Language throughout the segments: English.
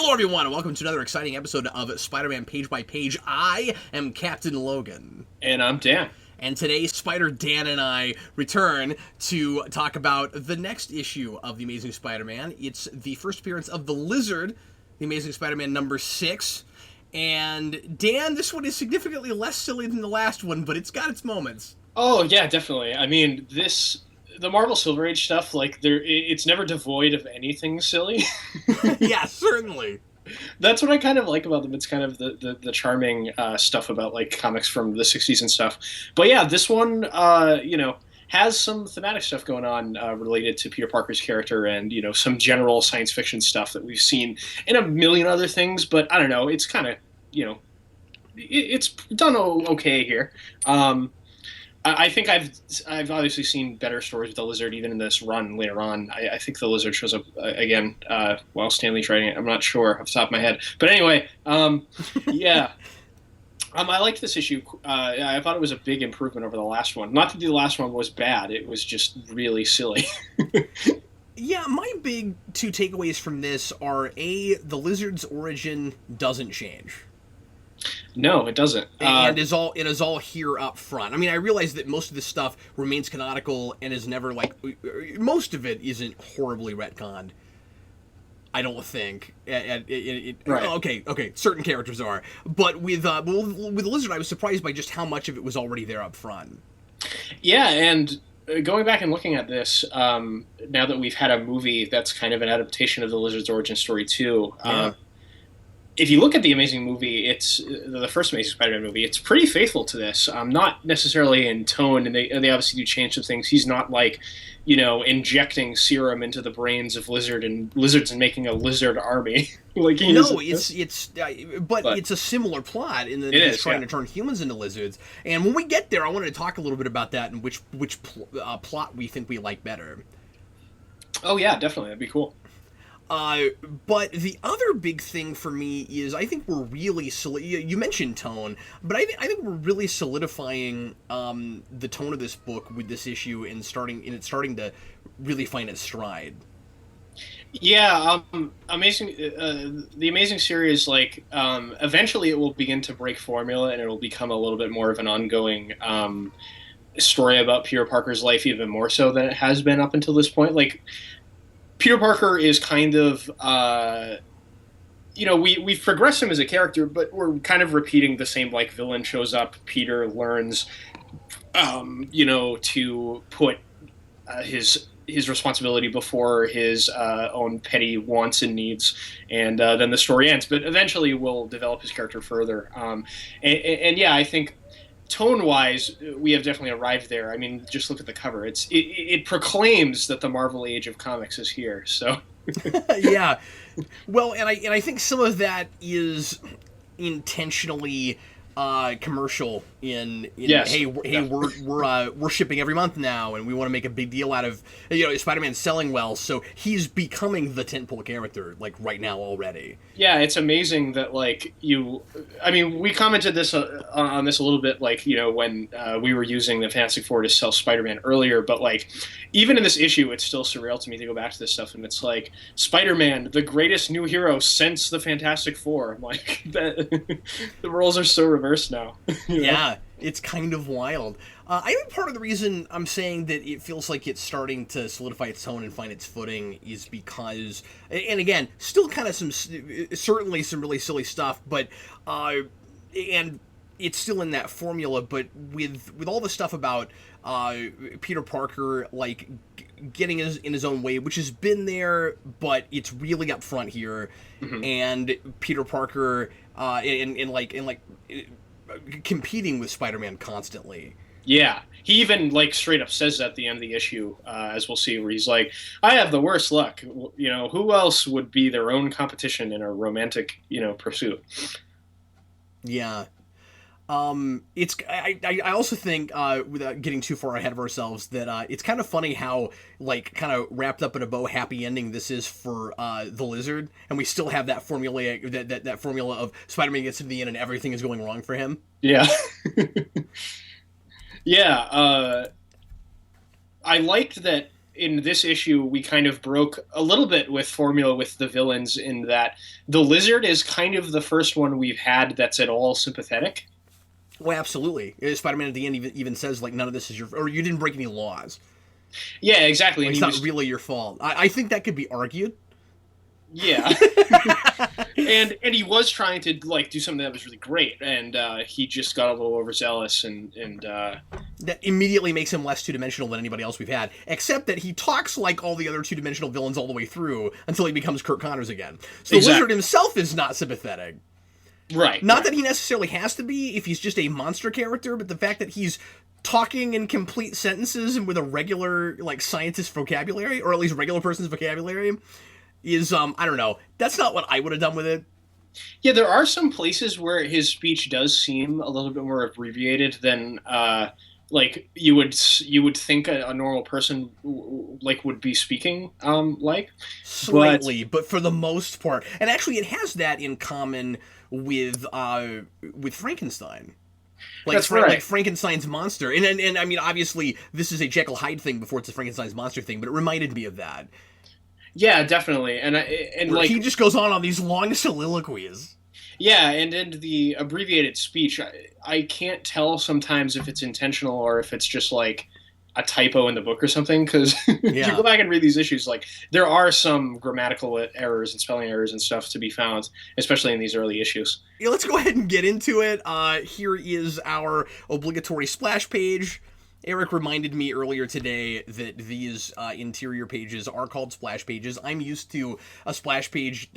Hello everyone, and welcome to another exciting episode of Spider-Man Page by Page. I am Captain Logan. And I'm Dan. And today, Spider Dan and I return to talk about the next issue of The Amazing Spider-Man. It's the first appearance of the Lizard, The Amazing Spider-Man number 6. And Dan, this one is significantly less silly than the last one, but it's got its moments. Oh, yeah, definitely. I mean, the Marvel Silver Age stuff, it's never devoid of anything silly. Yeah, certainly. That's what I kind of like about them. It's kind of the charming stuff about, like, comics from the 60s and stuff. But yeah, this one, has some thematic stuff going on related to Peter Parker's character and, some general science fiction stuff that we've seen in a million other things. But I don't know, it's kind of, it's done okay here. I think I've obviously seen better stories with the Lizard even in this run later on. I think the Lizard shows up again while Stanley's writing it. I'm not sure off the top of my head. But anyway, yeah. I liked this issue. I thought it was a big improvement over the last one. Not that the last one was bad. It was just really silly. Yeah, my big two takeaways from this are, A, the Lizard's origin doesn't change. No, it doesn't. And it is all here up front. I mean, I realize that most of this stuff remains canonical and is never, most of it isn't horribly retconned. I don't think. Right. Okay, certain characters are. But with Lizard, I was surprised by just how much of it was already there up front. Yeah, and going back and looking at this, now that we've had a movie that's kind of an adaptation of the Lizard's origin story too, if you look at the Amazing movie, it's the first Amazing Spider-Man movie. It's pretty faithful to this. Not necessarily in tone, and they obviously do change some things. He's not injecting serum into the brains of lizards and making a lizard army. It's a similar plot in that he's trying to turn humans into lizards. And when we get there, I wanted to talk a little bit about that and which plot we think we like better. Oh yeah, definitely, that'd be cool. But the other big thing for me is I think we're really you mentioned tone, but I think we're really solidifying the tone of this book with this issue and it's starting to really find its stride. Yeah, the Amazing series, eventually it will begin to break formula and it will become a little bit more of an ongoing story about Peter Parker's life, even more so than it has been up until this point. Peter Parker is kind of, we've progressed him as a character, but we're kind of repeating the same, villain shows up, Peter learns, to put his responsibility before his own petty wants and needs, and then the story ends. But eventually we'll develop his character further. And yeah, I think tone-wise, we have definitely arrived there. I mean, just look at the cover. It proclaims that the Marvel Age of comics is here. So, yeah. Well, and I think some of that is intentionally commercial. Yes. Hey, we're shipping every month now, and we want to make a big deal out of Spider-Man's selling well, so he's becoming the tentpole character right now already. Yeah, it's amazing that we commented this on this a little bit when we were using the Fantastic Four to sell Spider-Man earlier, but even in this issue, it's still surreal to me to go back to this stuff, and it's Spider-Man, the greatest new hero since the Fantastic Four. I'm the roles are so reversed now. Yeah, it's kind of wild. I think part of the reason I'm saying that it feels like it's starting to solidify its tone and find its footing is because, and again, still kind of certainly some really silly stuff, but and it's still in that formula. But with all the stuff about Peter Parker getting in his own way, which has been there, but it's really up front here, and Peter Parker competing with Spider-Man constantly. Yeah, he even straight up says at the end of the issue, as we'll see, where he's I have the worst luck. Who else would be their own competition in a romantic, pursuit? Yeah. I also think, without getting too far ahead of ourselves, that it's kind of funny how kind of wrapped up in a bow happy ending this is for the Lizard, and we still have that formula that formula of Spider-Man gets to the end and everything is going wrong for him. Yeah. Yeah. I liked that in this issue, we kind of broke a little bit with formula with the villains in that the Lizard is kind of the first one we've had that's at all sympathetic. Well, absolutely. Spider-Man at the end even says, like, none of this is your... Or you didn't break any laws. Yeah, exactly. Like, it's not really your fault. I think that could be argued. Yeah. and he was trying to, like, do something that was really great, and he just got a little overzealous, and that immediately makes him less two-dimensional than anybody else we've had, except that he talks like all the other two-dimensional villains all the way through until he becomes Kirk Connors again. So the Lizard himself is not sympathetic. Right. Not that he necessarily has to be if he's just a monster character, but the fact that he's talking in complete sentences and with a regular, like, scientist vocabulary, or at least regular person's vocabulary, is, I don't know. That's not what I would have done with it. Yeah, there are some places where his speech does seem a little bit more abbreviated than, like, you would think a normal person, like, would be speaking, like. Slightly, but for the most part. And actually, it has that in common with Frankenstein. Like, that's right. Like Frankenstein's monster. And I mean, obviously, this is a Jekyll Hyde thing before it's a Frankenstein's monster thing, but it reminded me of that. Yeah, definitely. And like, he just goes on these long soliloquies. Yeah, and in the abbreviated speech, I can't tell sometimes if it's intentional or if it's just, like, a typo in the book or something, because if you go back and read these issues, like, there are some grammatical errors and spelling errors and stuff to be found, especially in these early issues. Yeah, let's go ahead and get into it. Here is our obligatory splash page. Eric reminded me earlier today that these interior pages are called splash pages. I'm used to a splash page,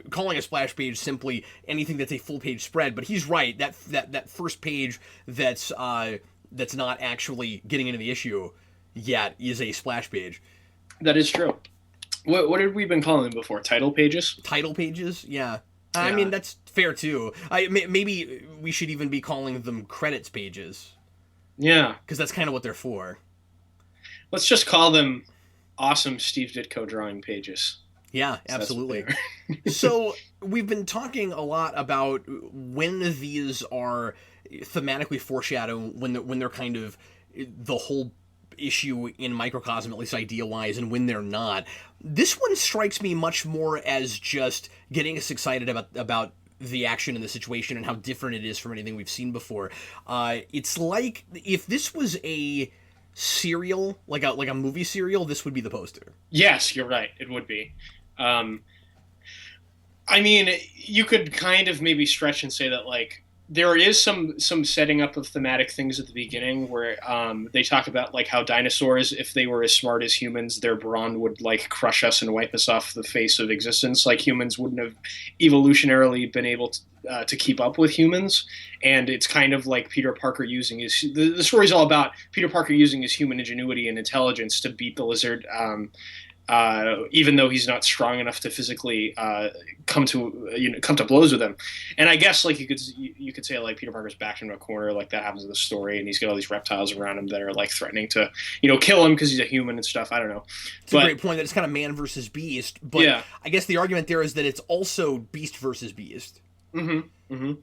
calling a splash page simply anything that's a full page spread, but he's right. That first page that's not actually getting into the issue yet is a splash page. That is true. What had we been calling them before? Title pages? Title pages, yeah. I mean, that's fair too. Maybe we should even be calling them credits pages. Yeah. Because that's kind of what they're for. Let's just call them awesome Steve Ditko drawing pages. Yeah, absolutely. So we've been talking a lot about when these are thematically foreshadowing, when they're kind of the whole issue in microcosm, at least idea-wise, and when they're not. This one strikes me much more as just getting us excited about the action and the situation and how different it is from anything we've seen before. It's like if this was a serial, like a movie serial, this would be the poster. Yes, you're right. It would be. I mean, you could kind of maybe stretch and say that, like, there is some setting up of thematic things at the beginning where they talk about, like, how dinosaurs, if they were as smart as humans, their brawn would, like, crush us and wipe us off the face of existence. Like, humans wouldn't have evolutionarily been able to keep up with humans. And it's kind of like Peter Parker using his... The story's all about Peter Parker using his human ingenuity and intelligence to beat the Lizard, even though he's not strong enough to physically come to blows with him. And I guess, like, you could say, like, Peter Parker's backed into a corner, like that happens in the story, and he's got all these reptiles around him that are, like, threatening to kill him because he's a human and stuff. I don't know. It's a great point that it's kind of man versus beast, but yeah. I guess the argument there is that it's also beast versus beast. Mm-hmm. Mm-hmm.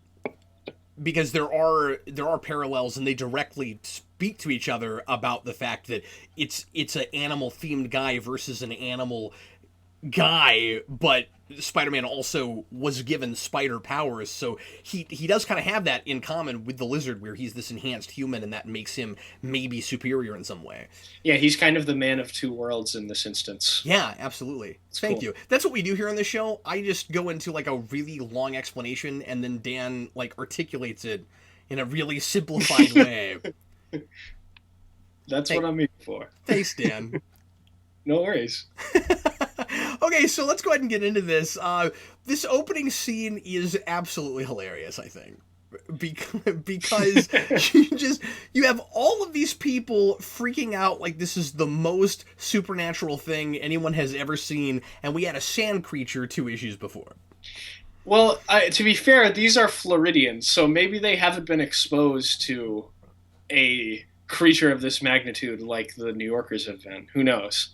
Because there are parallels, and they directly speak to each other about the fact that it's an animal themed guy versus an animal guy, but Spider-Man also was given spider powers, so he does kind of have that in common with the Lizard, where he's this enhanced human, and that makes him maybe superior in some way. Yeah, he's kind of the man of two worlds in this instance. Yeah, absolutely. Thank you. That's what we do here on the show. I just go into, like, a really long explanation, and then Dan, like, articulates it in a really simplified way. That's what I'm here for. Thanks, Dan. No worries. Okay, so let's go ahead and get into this. This opening scene is absolutely hilarious, I think. Because you have all of these people freaking out like this is the most supernatural thing anyone has ever seen, and we had a sand creature 2 issues before. Well, to be fair, these are Floridians, so maybe they haven't been exposed to a creature of this magnitude like the New Yorkers have been. Who knows?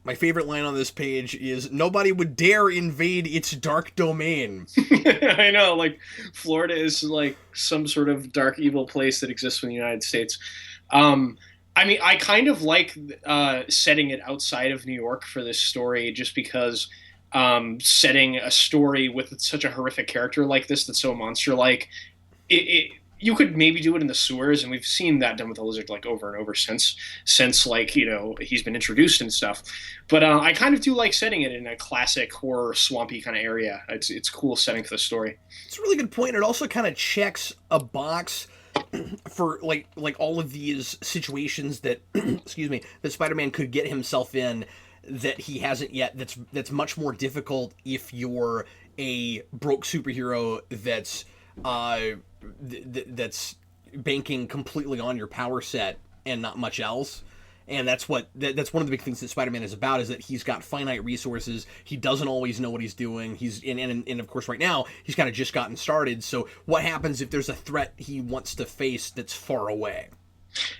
My favorite line on this page is, "Nobody would dare invade its dark domain." I know, like, Florida is like some sort of dark evil place that exists in the United States. I mean, I kind of like setting it outside of New York for this story, just because setting a story with such a horrific character like this that's so monster-like, you could maybe do it in the sewers, and we've seen that done with the lizard like over and over since like he's been introduced and stuff. But I kind of do like setting it in a classic horror swampy kind of area. It's cool setting for the story. It's a really good point. It also kind of checks a box for like all of these situations that excuse me, that Spider-Man could get himself in that he hasn't yet. That's much more difficult if you're a broke superhero that's banking completely on your power set and not much else. And that's one of the big things that Spider-Man is about, is that he's got finite resources. He doesn't always know what he's doing. And of course right now he's kind of just gotten started. So what happens if there's a threat he wants to face that's far away?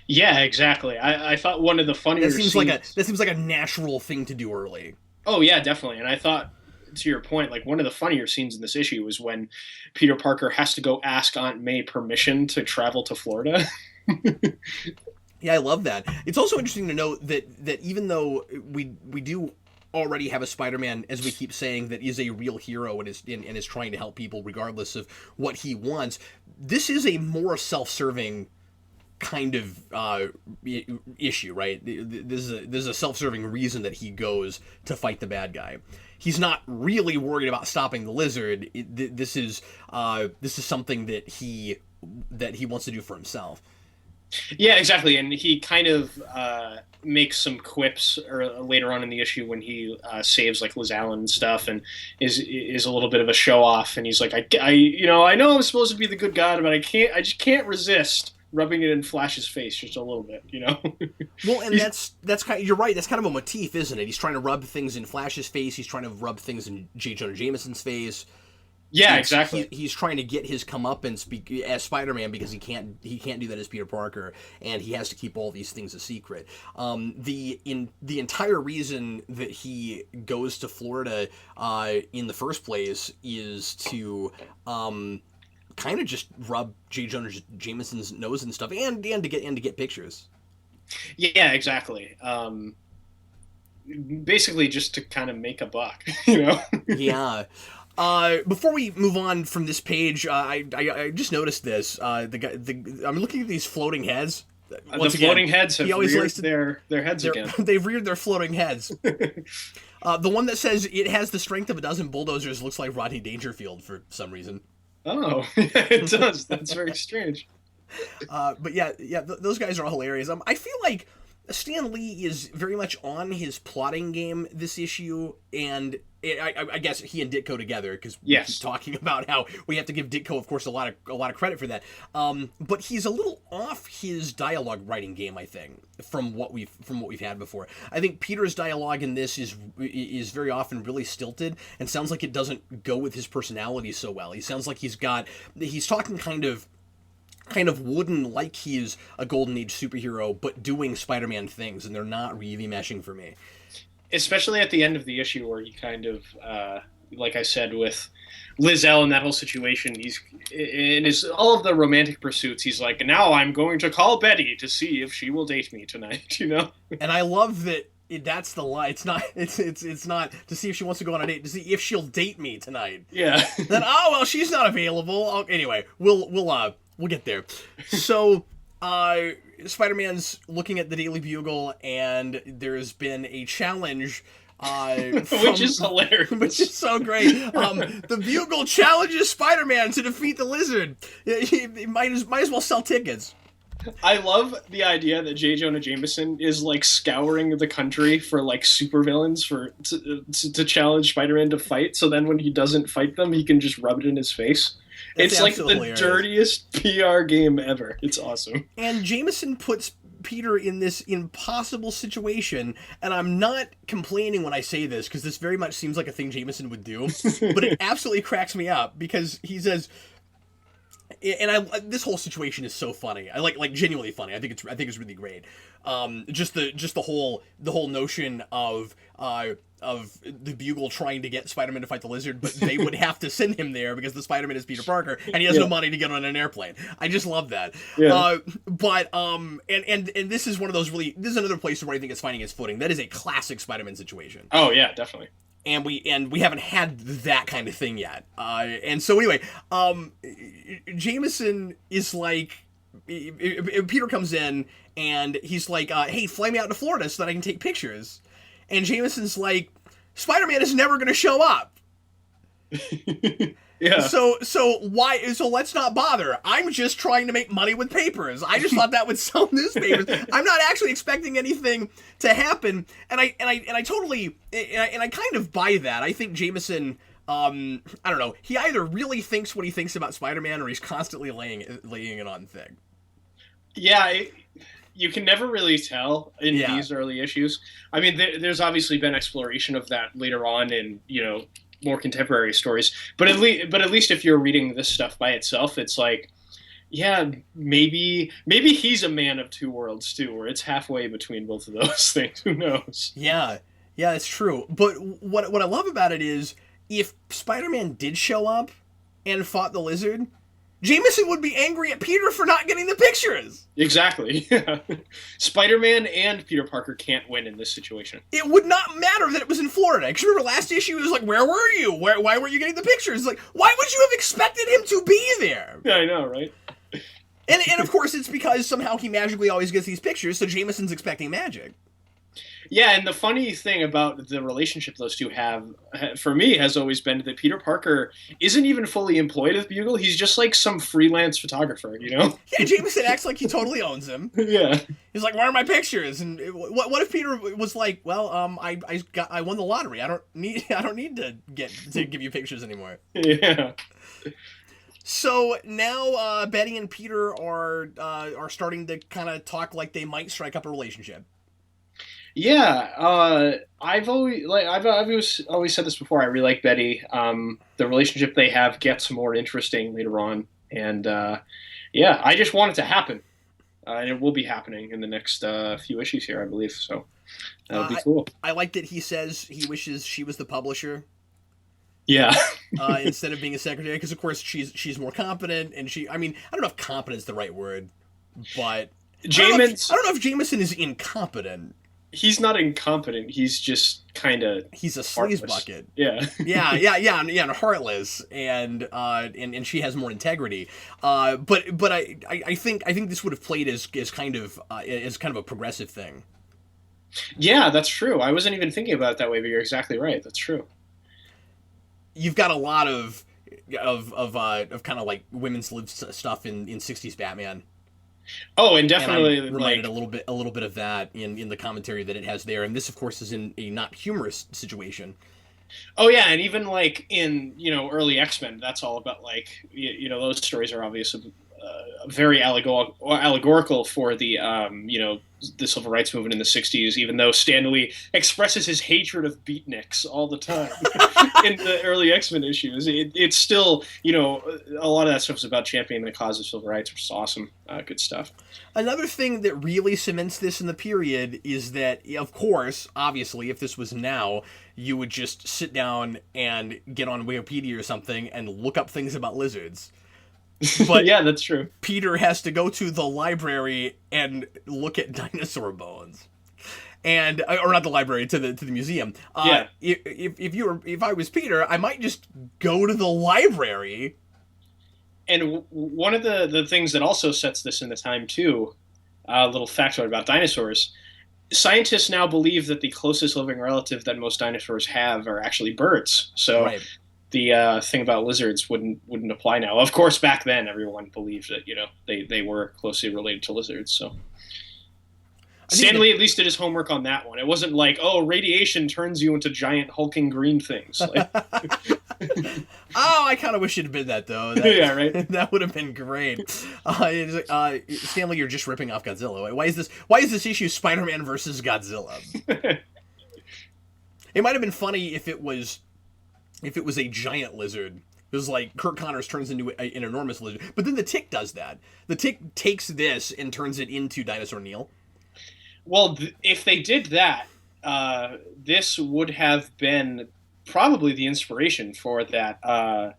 Yeah, exactly. I thought one of the funnier that seems scenes, like a natural thing to do early. Oh yeah, definitely. And I thought, to your point, like one of the funnier scenes in this issue was when Peter Parker has to go ask Aunt May permission to travel to Florida. Yeah, I love that. It's also interesting to note that even though we do already have a Spider-Man, as we keep saying, that is a real hero and is trying to help people regardless of what he wants, this is a more self-serving kind of issue, right? This is a self-serving reason that he goes to fight the bad guy. He's not really worried about stopping the lizard. This is something that he wants to do for himself. Yeah, exactly. And he kind of makes some quips later on in the issue when he saves like Liz Allen and stuff, and is a little bit of a show off. And he's like, I know I'm supposed to be the good guy, but I just can't resist rubbing it in Flash's face just a little bit, Well, and that's kind of, you're right. That's kind of a motif, isn't it? He's trying to rub things in Flash's face. He's trying to rub things in J. Jonah Jameson's face. Yeah, exactly. He's trying to get his comeuppance as Spider-Man because he can't do that as Peter Parker, and he has to keep all these things a secret. The entire reason that he goes to Florida in the first place is to kind of just rub J. Jonah Jameson's nose and stuff, and to get pictures. Yeah, exactly. Basically, just to kind of make a buck, Yeah. Before we move on from this page, I just noticed this. I'm looking at these floating heads. Floating heads have reared their heads again. They've reared their floating heads. The one that says it has the strength of a dozen bulldozers looks like Rodney Dangerfield for some reason. Oh, it does. That's very strange. But yeah, those guys are all hilarious. I feel like Stan Lee is very much on his plotting game this issue, and I guess he and Ditko together, because we keep talking about how we have to give Ditko, of course, a lot of credit for that. But he's a little off his dialogue writing game, I think, from what we've had before. I think Peter's dialogue in this is very often really stilted and sounds like it doesn't go with his personality so well. He sounds like he's talking kind of wooden, like he's a Golden Age superhero, but doing Spider-Man things, and they're not really meshing for me. Especially at the end of the issue, where he kind of, like I said, with Liz L and that whole situation, he's in all of the romantic pursuits. He's like, now I'm going to call Betty to see if she will date me tonight. And I love that. That's the lie. It's not to see if she wants to go on a date. To see if she'll date me tonight. Yeah. Then she's not available. Anyway, we'll get there. So, Spider-Man's looking at the Daily Bugle, and there's been a challenge, which is hilarious, which is so great. The Bugle challenges Spider-Man to defeat the Lizard. He might as well sell tickets. I love the idea that J. Jonah Jameson is like scouring the country for like supervillains to challenge Spider-Man to fight. So then when he doesn't fight them, he can just rub it in his face. It's like the hilarious, dirtiest PR game ever. It's awesome. And Jameson puts Peter in this impossible situation, and I'm not complaining when I say this, because this very much seems like a thing Jameson would do, but it absolutely cracks me up, because he says, and this whole situation is so funny. I like genuinely funny. I think it's really great. Just the whole notion of the Bugle trying to get Spider-Man to fight the Lizard, but they would have to send him there because the Spider-Man is Peter Parker and he has no money to get on an airplane. I just love that. Yeah. And this is one of those this is another place where I think it's finding its footing. That is a classic Spider-Man situation. Oh yeah, definitely. And we haven't had that kind of thing yet. And so anyway, Jameson is like, Peter comes in and he's like, hey, fly me out to Florida so that I can take pictures. And Jameson's like, Spider-Man is never going to show up. Yeah. So let's not bother. I'm just trying to make money with papers. I just thought that would sell newspapers. I'm not actually expecting anything to happen. And I kind of buy that. I think Jameson, I don't know, he either really thinks what he thinks about Spider-Man or he's constantly laying it on thick. Yeah, you can never really tell in these early issues. I mean, there's obviously been exploration of that later on in, more contemporary stories. But at least if you're reading this stuff by itself, it's like, yeah, maybe he's a man of two worlds too, where it's halfway between both of those things. Who knows? Yeah, it's true. But what I love about it is if Spider-Man did show up and fought the Lizard, Jameson would be angry at Peter for not getting the pictures. Exactly. Yeah. Spider-Man and Peter Parker can't win in this situation. It would not matter that it was in Florida. Because remember, last issue, it was like, where were you? Why weren't you getting the pictures? Like, why would you have expected him to be there? Yeah, I know, right? And of course, it's because somehow he magically always gets these pictures, so Jameson's expecting magic. Yeah, and the funny thing about the relationship those two have, for me, has always been that Peter Parker isn't even fully employed at the Bugle. He's just like some freelance photographer, Yeah, Jameson acts like he totally owns him. Yeah. He's like, where are my pictures? And what if Peter was like, well, I won the lottery. I don't need to give you pictures anymore. Yeah. So now Betty and Peter are starting to kind of talk like they might strike up a relationship. Yeah, I've always said this before. I really like Betty. The relationship they have gets more interesting later on, and I just want it to happen, and it will be happening in the next few issues here, I believe. So that'll be cool. I like that he says he wishes she was the publisher. Yeah. Instead of being a secretary, because of course she's more competent, and I don't know if competent is the right word, but I don't know if Jameson is incompetent. He's not incompetent. He's just kind of he's a sleaze bucket. Yeah. and heartless, and she has more integrity. But I think this would have played as kind of a progressive thing. Yeah, that's true. I wasn't even thinking about it that way, but you're exactly right. That's true. You've got a lot of kind of like women's lib stuff in 60s Batman. Oh, and definitely and reminded a little bit of that in the commentary that it has there, and this, of course, is in a not humorous situation. Oh yeah, and even like in early X-Men, that's all about like those stories are obviously very allegorical for the the civil rights movement in the 60s, even though Stan Lee expresses his hatred of beatniks all the time in the early X-Men issues. It's still, a lot of that stuff is about championing the cause of civil rights, which is awesome. Good stuff. Another thing that really cements this in the period is that, of course, obviously, if this was now, you would just sit down and get on Wikipedia or something and look up things about lizards. But yeah, that's true. Peter has to go to the library and look at dinosaur bones, or not the library, to the museum. Yeah. If I was Peter, I might just go to the library. And one of the things that also sets this in the time too, a little factoid about dinosaurs. Scientists now believe that the closest living relative that most dinosaurs have are actually birds. So. Right. The thing about lizards wouldn't apply now. Of course, back then everyone believed that they were closely related to lizards. So Stan Lee at least did his homework on that one. It wasn't like, oh, radiation turns you into giant hulking green things. Like... Oh, I kind of wish it had been that though. Yeah, right. That would have been great. Stan Lee, you're just ripping off Godzilla. Why is this issue Spider-Man versus Godzilla? It might have been funny if it was a giant lizard Because, like, Kirk Connors turns into an enormous lizard. But then the Tick does that. The Tick takes this and turns it into Dinosaur Neil. Well, if they did that, this would have been probably the inspiration for that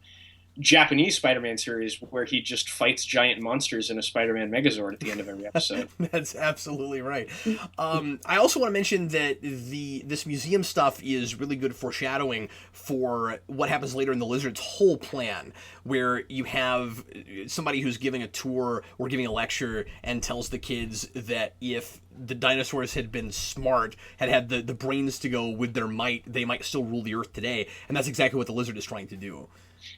Japanese Spider-Man series where he just fights giant monsters in a Spider-Man Megazord at the end of every episode. That's absolutely right. I also want to mention that this museum stuff is really good foreshadowing for what happens later in the Lizard's whole plan, where you have somebody who's giving a tour or giving a lecture and tells the kids that if the dinosaurs had been smart, had the brains to go with their might, they might still rule the Earth today. And that's exactly what the Lizard is trying to do.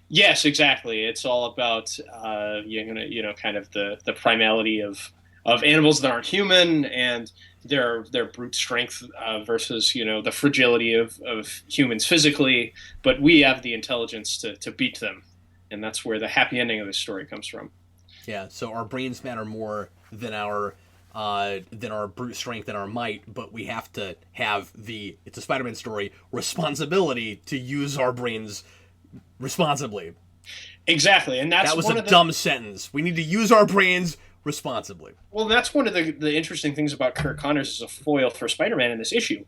Yes, exactly. It's all about kind of the primality of animals that aren't human and their brute strength versus the fragility of humans physically, but we have the intelligence to beat them, and that's where the happy ending of this story comes from. Yeah. So our brains matter more than our brute strength and our might, but we have to have it's a Spider-Man story, responsibility to use our brains responsibly. Exactly, and that was a dumb sentence. We need to use our brains responsibly. Well, that's one of the interesting things about Kirk Connors as a foil for Spider-Man in this issue,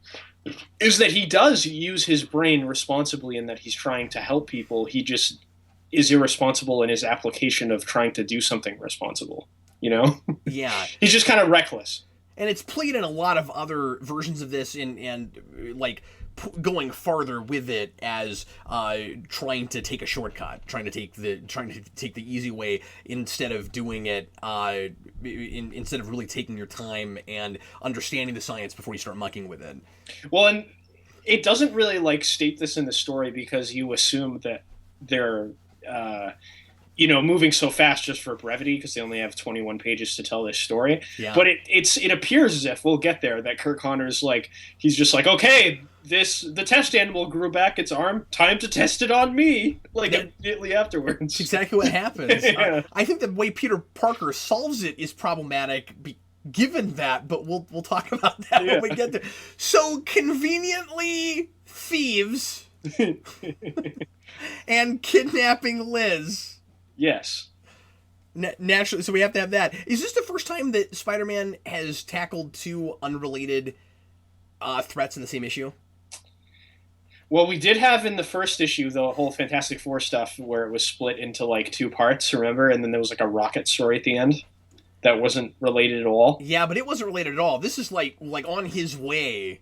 is that he does use his brain responsibly in that he's trying to help people. He just is irresponsible in his application of trying to do something responsible. Yeah. He's just kind of reckless. And it's played in a lot of other versions of this, and like going farther with it as trying to take a shortcut, trying to take the easy way instead of doing it instead of really taking your time and understanding the science before you start mucking with it. Well, and it doesn't really state this in the story because you assume that they're moving so fast just for brevity because they only have 21 pages to tell this story. Yeah. But it appears as if we'll get there that Kirk Connors he's just okay, the test animal grew back its arm, time to test it on me immediately afterwards. That's exactly what happens. Yeah. I think the way Peter Parker solves it is problematic given that, but we'll talk about that when we get there. So conveniently, thieves and kidnapping Liz. Yes. Naturally, so we have to have that. Is this the first time that Spider-Man has tackled two unrelated threats in the same issue? Well, we did have in the first issue the whole Fantastic Four stuff where it was split into two parts, remember? And then there was a rocket story at the end that wasn't related at all. Yeah, but it wasn't related at all. This is like on his way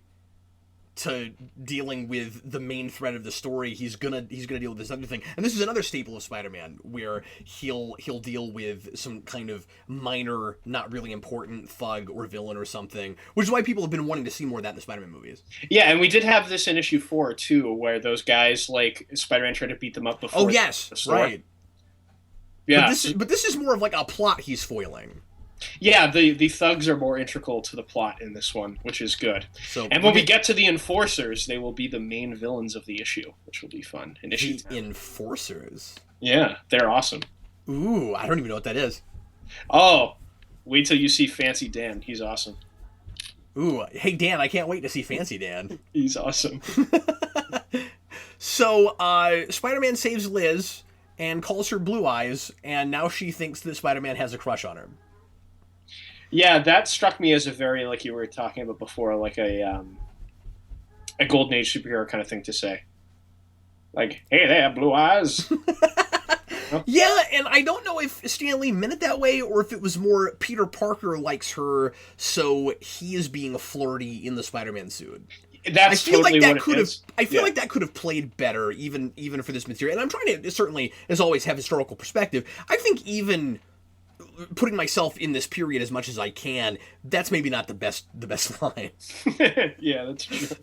to dealing with the main thread of the story. He's gonna deal with this other thing, and this is another staple of Spider-Man where he'll deal with some kind of minor, not really important thug or villain or something, which is why people have been wanting to see more of that in the Spider-Man movies. Yeah, and we did have this in issue 4 too, where those guys Spider-Man tried to beat them up before. Oh yes, right. Yeah, but this is more of a plot he's foiling. Yeah, the thugs are more integral to the plot in this one, which is good. And when we get to the Enforcers, they will be the main villains of the issue, which will be fun. In issue 10. Enforcers? Yeah, they're awesome. Ooh, I don't even know what that is. Oh, wait till you see Fancy Dan. He's awesome. Ooh, hey Dan, I can't wait to see Fancy Dan. He's awesome. So, Spider-Man saves Liz and calls her Blue Eyes, and now she thinks that Spider-Man has a crush on her. Yeah, that struck me as a very, you were talking about before, a Golden Age superhero kind of thing to say. Hey, they have blue eyes. Yeah, and I don't know if Stan Lee meant it that way or if it was more Peter Parker likes her, so he is being flirty in the Spider-Man suit. That's totally what it is. I feel like that could have played better even for this material. And I'm trying to certainly, as always, have historical perspective. I think even putting myself in this period as much as I can, that's maybe not the best line. Yeah, that's true.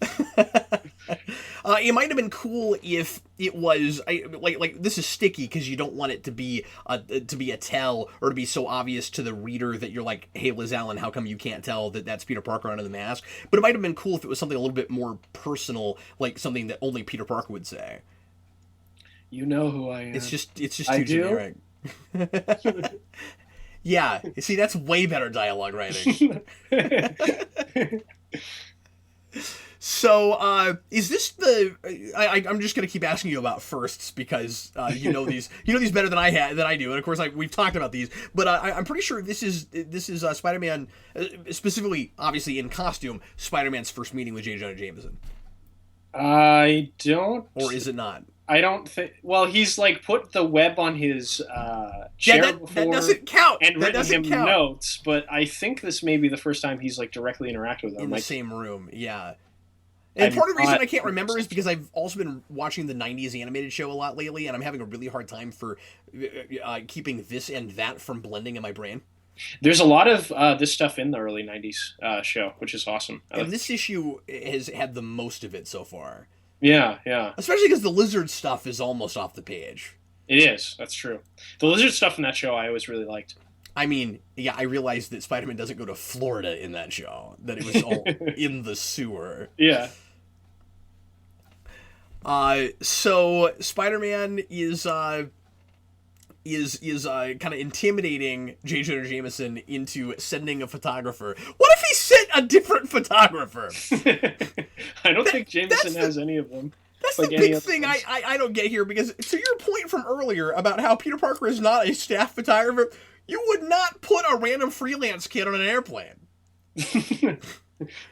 It might have been cool if it was this is sticky because you don't want it to be a tell or to be so obvious to the reader that you're like, hey Liz Allen, how come you can't tell that that's Peter Parker under the mask? But it might have been cool if it was something a little bit more personal, like something that only Peter Parker would say. You know who I am. It's just too generic. Yeah, see, that's way better dialogue writing. Is this I'm just gonna keep asking you about firsts because you know these better than I do, and of course we've talked about these, but I'm pretty sure this is Spider-Man, specifically, obviously in costume, Spider-Man's first meeting with J. Jonah Jameson. I don't. Or is it not? I don't think. Well, he's like put the web on his chair before. That doesn't count. And written him notes, but I think this may be the first time he's like directly interacted with him in the same room. Yeah. And part of the reason I can't remember is because I've also been watching the 90s animated show a lot lately, and I'm having a really hard time for keeping this and that from blending in my brain. There's a lot of this stuff in the early 90s show, which is awesome. And this issue has had the most of it so far. Yeah, yeah. Especially because the lizard stuff is almost off the page. It is. That's true. The lizard stuff in that show I always really liked. I mean, yeah, I realized that Spider-Man doesn't go to Florida in that show. That it was all in the sewer. Yeah. So Spider-Man is kind of intimidating J. Jonah Jameson into sending a photographer. What if he sent a different photographer? I don't think Jameson has any of them. That's like the big thing I don't get here, because to your point from earlier about how Peter Parker is not a staff photographer, you would not put a random freelance kid on an airplane.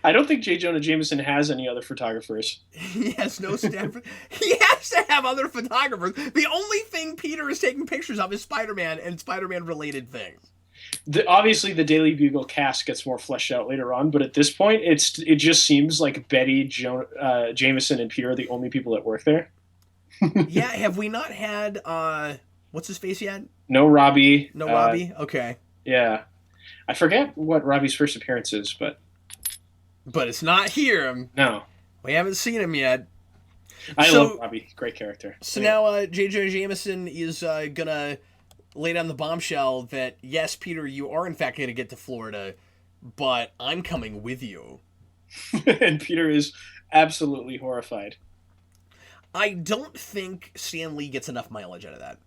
I don't think J. Jonah Jameson has any other photographers. He has no staff. He has to have other photographers. The only thing Peter is taking pictures of is Spider-Man and Spider-Man related things. Obviously, the Daily Bugle cast gets more fleshed out later on, but at this point, it just seems like Betty, Jameson, and Peter are the only people that work there. Yeah, have we not had what's his face yet? No Robbie. No Robbie. Okay. Yeah, I forget what Robbie's first appearance is, but it's not here. No, we haven't seen him yet. I love Robbie. Great character. So now J. Jonah Jameson is gonna lay down the bombshell that, yes, Peter, you are in fact going to get to Florida, but I'm coming with you. And Peter is absolutely horrified. I don't think Stan Lee gets enough mileage out of that.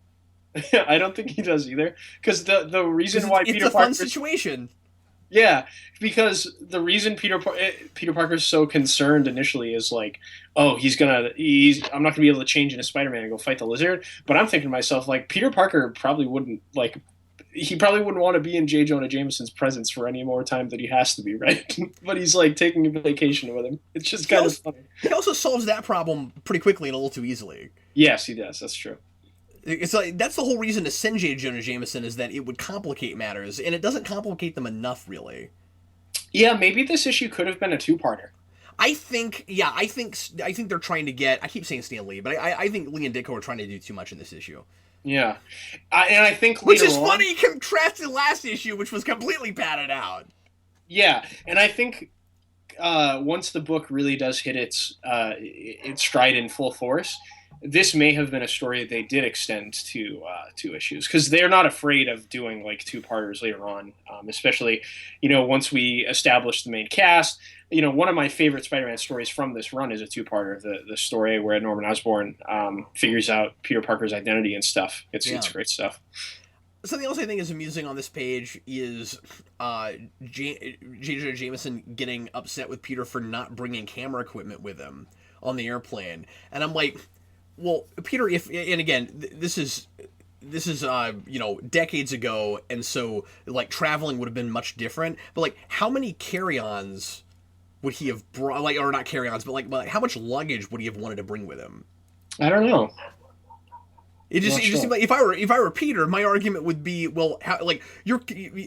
I don't think he does either. Because the reason why Peter Parker... It's a fun situation. Yeah, because the reason Peter Parker's so concerned initially is like, oh, I'm not gonna be able to change into Spider-Man and go fight the lizard. But I'm thinking to myself, like, Peter Parker probably wouldn't want to be in J. Jonah Jameson's presence for any more time than he has to be, right? But he's like taking a vacation with him. It's just kind of funny. He also solves that problem pretty quickly and a little too easily. Yes, he does. That's true. It's like that's the whole reason to send J. Jonah Jameson, is that it would complicate matters, and it doesn't complicate them enough, really. Yeah, maybe this issue could have been a two-parter. I think they're trying to get. I keep saying Stan Lee, but I think Lee and Ditko are trying to do too much in this issue. Yeah, and I think which is funny contrasted last issue, which was completely padded out. Yeah, and I think once the book really does hit its stride in full force, this may have been a story that they did extend to 2 issues, because they're not afraid of doing like 2-parters later on, especially, once we establish the main cast. One of my favorite Spider-Man stories from this run is a 2-parter, the story where Norman Osborn figures out Peter Parker's identity and stuff. It's great stuff. Something else I think is amusing on this page is J. Jonah Jameson getting upset with Peter for not bringing camera equipment with him on the airplane, and I'm like, well, Peter, and again, this is decades ago, and so like traveling would have been much different. But like, how many carry-ons would he have brought? Like, or not carry-ons, but like how much luggage would he have wanted to bring with him? I don't know. It just seemed like if I were Peter, my argument would be, well, you're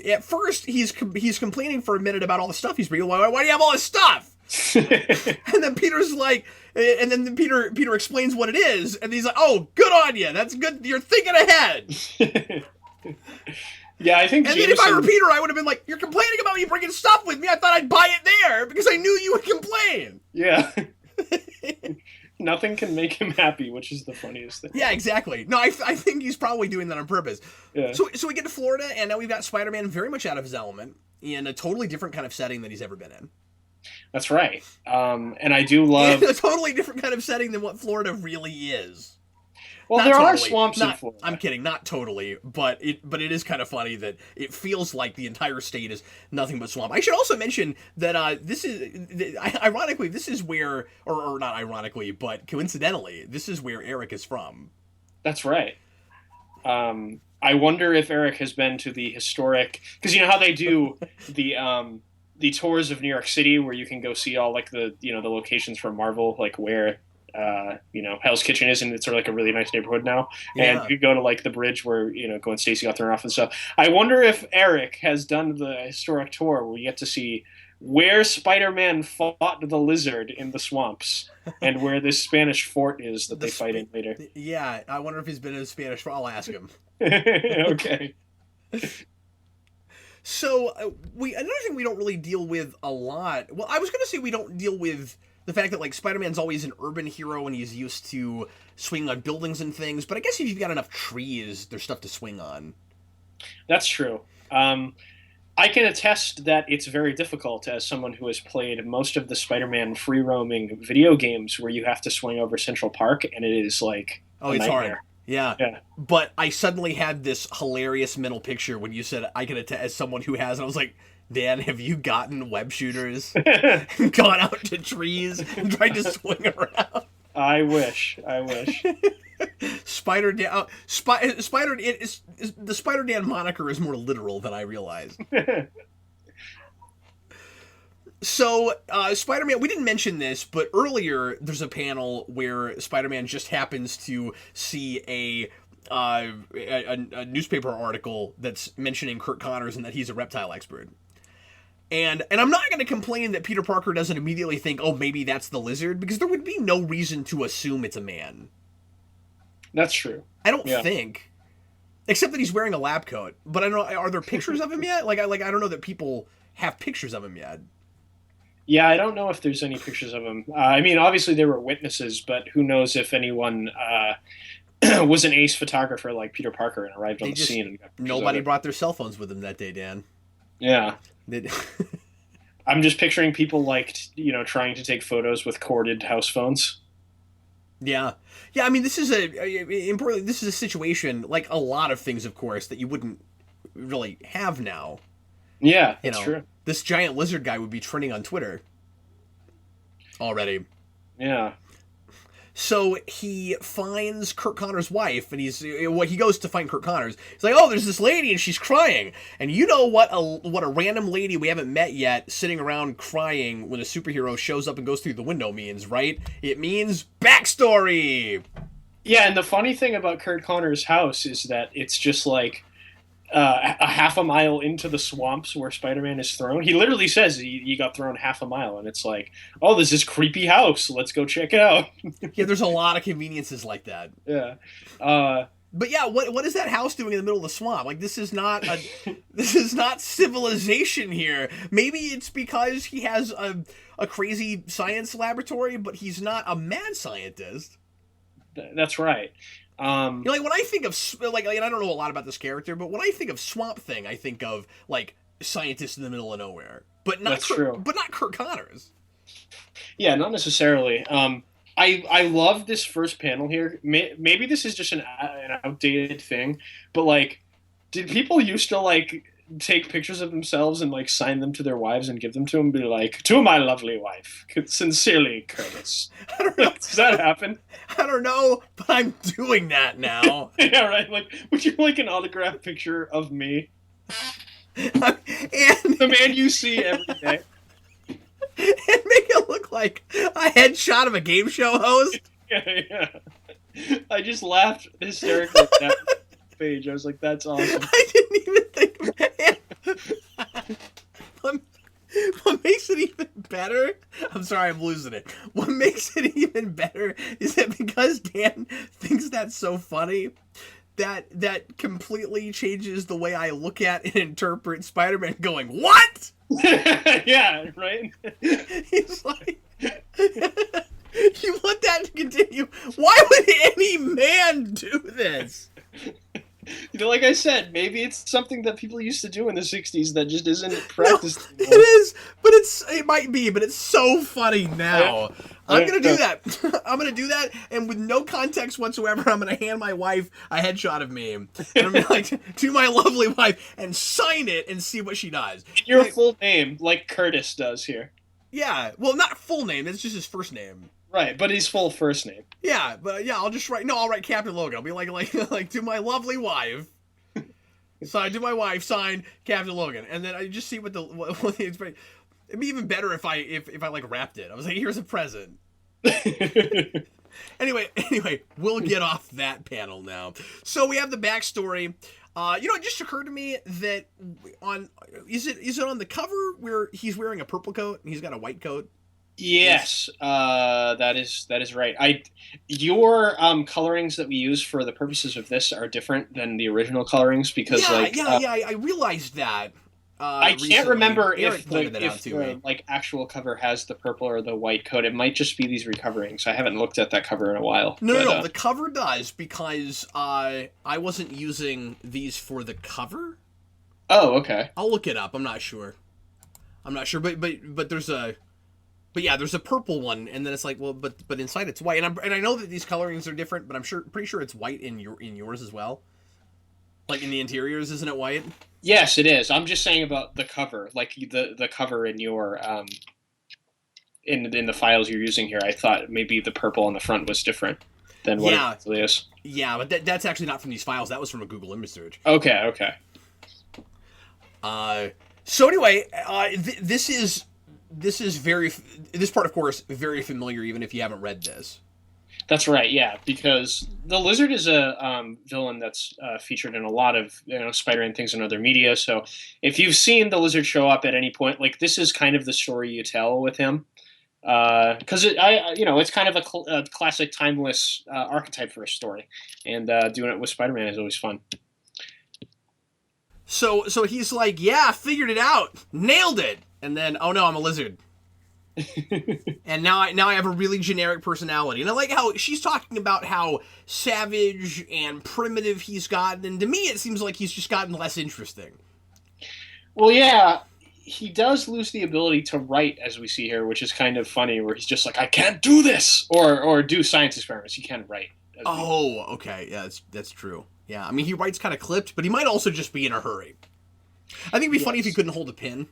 at first he's complaining for a minute about all the stuff he's bringing. Why do you have all this stuff? And then Peter's like, and then Peter explains what it is, and he's like, "Oh, good on you. That's good. You're thinking ahead." Yeah, I think. And then if I were Peter, I would have been like, "You're complaining about me bringing stuff with me. I thought I'd buy it there because I knew you would complain." Yeah. Nothing can make him happy, which is the funniest thing. Yeah, exactly. No, I think he's probably doing that on purpose. Yeah. So we get to Florida, and now we've got Spider-Man very much out of his element in a totally different kind of setting than he's ever been in. That's right. And I do love... a totally different kind of setting than what Florida really is. Well, not there totally. are swamps in Florida. I'm kidding, not totally, but it is kind of funny that it feels like the entire state is nothing but swamp. I should also mention that this is, ironically, this is where, or not ironically, but coincidentally, this is where Eric is from. That's right. I wonder if Eric has been to the historic, because you know how they do the tours of New York City, where you can go see all like the the locations from Marvel, like where Hell's Kitchen is, and it's sort of like a really nice neighborhood now. Yeah. And you go to like the bridge where Gwen Stacy got thrown off and stuff. I wonder if Eric has done the historic tour where we get to see where Spider-Man fought the lizard in the swamps and where this Spanish fort is that they fight in later. Yeah, I wonder if he's been in Spanish. I'll ask him. Okay. So another thing we don't really deal with a lot. Well, I was going to say we don't deal with the fact that like Spider-Man's always an urban hero and he's used to swinging on buildings and things. But I guess if you've got enough trees, there's stuff to swing on. That's true. I can attest that it's very difficult as someone who has played most of the Spider-Man free-roaming video games where you have to swing over Central Park, and it is like it's nightmare. hard. Yeah. But I suddenly had this hilarious mental picture when you said I can attest as someone who has, and I was like, Dan, have you gotten web shooters and gone out to trees and tried to swing around? I wish. Spider Dan. The Spider Dan moniker is more literal than I realized. So, Spider-Man, we didn't mention this, but earlier there's a panel where Spider-Man just happens to see a newspaper article that's mentioning Kurt Connors and that he's a reptile expert. And I'm not going to complain that Peter Parker doesn't immediately think, oh, maybe that's the lizard, because there would be no reason to assume it's a man. That's true. I don't think. Except that he's wearing a lab coat. But I don't know, are there pictures of him yet? I don't know that people have pictures of him yet. Yeah, I don't know if there's any pictures of him. I mean, obviously there were witnesses, but who knows if anyone was an ace photographer like Peter Parker and arrived on the scene. And got nobody brought their cell phones with them that day, Dan. Yeah. I'm just picturing people trying to take photos with corded house phones. Yeah. I mean, this is a situation like a lot of things, of course, that you wouldn't really have now. Yeah, that's true. This giant lizard guy would be trending on Twitter already. Yeah. So he finds Kurt Connors' wife, and he goes to find Kurt Connors. He's like, oh, there's this lady, and she's crying. And you know what a random lady we haven't met yet sitting around crying when a superhero shows up and goes through the window means, right? It means backstory! Yeah, and the funny thing about Kurt Connors' house is that it's just like a half a mile into the swamps where Spider-Man is thrown. He literally says he got thrown half a mile, and it's like, oh, there's this creepy house. Let's go check it out. Yeah, there's a lot of conveniences like that. Yeah. But yeah, what is that house doing in the middle of the swamp? Like, this is not civilization here. Maybe it's because he has a crazy science laboratory, but he's not a mad scientist. That's right. When I think of and I don't know a lot about this character, but when I think of Swamp Thing, I think of like scientists in the middle of nowhere, but not Kurt Connors. Yeah, not necessarily. I love this first panel here. Maybe this is just an outdated thing, but like, did people used to take pictures of themselves and sign them to their wives and give them to them and be like, to my lovely wife, sincerely, Curtis? I don't know. Does that happen? I don't know, but I'm doing that now. Yeah, right. Would you like an autographed picture of me? And the man you see every day. And make it look like a headshot of a game show host. Yeah. I just laughed hysterically at that page. I was like, that's awesome. I didn't even think of it. What makes it even better, I'm sorry, I'm losing it. What makes it even better is that because Dan thinks that's so funny, that completely changes the way I look at and interpret Spider-Man going, what? Yeah, right? He's like, you want that to continue? Why would any man do this? Like I said, maybe it's something that people used to do in the '60s that just isn't No, practiced it anymore. is, but it might be, but it's so funny now. I'm gonna do that. I'm gonna do that, and with no context whatsoever, I'm gonna hand my wife a headshot of me, and I'm gonna like to my lovely wife and sign it and see what she does. Your full name, like Curtis does here. Yeah, well, not full name. It's just his first name. Right, but his full first name. Yeah, but yeah, I'll just write. No, I'll write Captain Logan. I'll be like to my lovely wife. Sign to my wife. Sign Captain Logan, and then I just see what the expression. It'd be even better if I like wrapped it. I was like, here's a present. Anyway, we'll get off that panel now. So we have the backstory. It just occurred to me that is it on the cover where he's wearing a purple coat and he's got a white coat? Yes, that is right. Your colorings that we use for the purposes of this are different than the original colorings because I realized that. I recently. can't remember Eric if pointed that out to me. like actual cover has the purple or the white coat. It might just be these recoverings. I haven't looked at that cover in a while. No. The cover does because I wasn't using these for the cover. Oh, okay. I'll look it up. I'm not sure, but there's a. But yeah, there's a purple one, and then it's like, well, but inside it's white, and I know that these colorings are different, but I'm pretty sure it's white in yours as well. Like in the interiors, isn't it white? Yes, it is. I'm just saying about the cover, like the cover in your in the files you're using here. I thought maybe the purple on the front was different than what it actually is. Yeah, but that's actually not from these files. That was from a Google image search. Okay. So anyway, this part, of course, very familiar, even if you haven't read this. That's right, yeah, because the Lizard is a villain that's featured in a lot of Spider-Man things in other media. So if you've seen the Lizard show up at any point, like this is kind of the story you tell with him, because it's kind of a classic, timeless archetype for a story, and doing it with Spider-Man is always fun. So he's like, yeah, figured it out, nailed it. And then, oh no, I'm a lizard. And now I have a really generic personality. And I like how she's talking about how savage and primitive he's gotten. And to me, it seems like he's just gotten less interesting. Well, yeah, he does lose the ability to write, as we see here, which is kind of funny, where he's just like, I can't do this! Or do science experiments. He can't write. Oh, okay. Yeah, that's true. Yeah, I mean, he writes kind of clipped, but he might also just be in a hurry. I think it'd be funny if he couldn't hold a pen.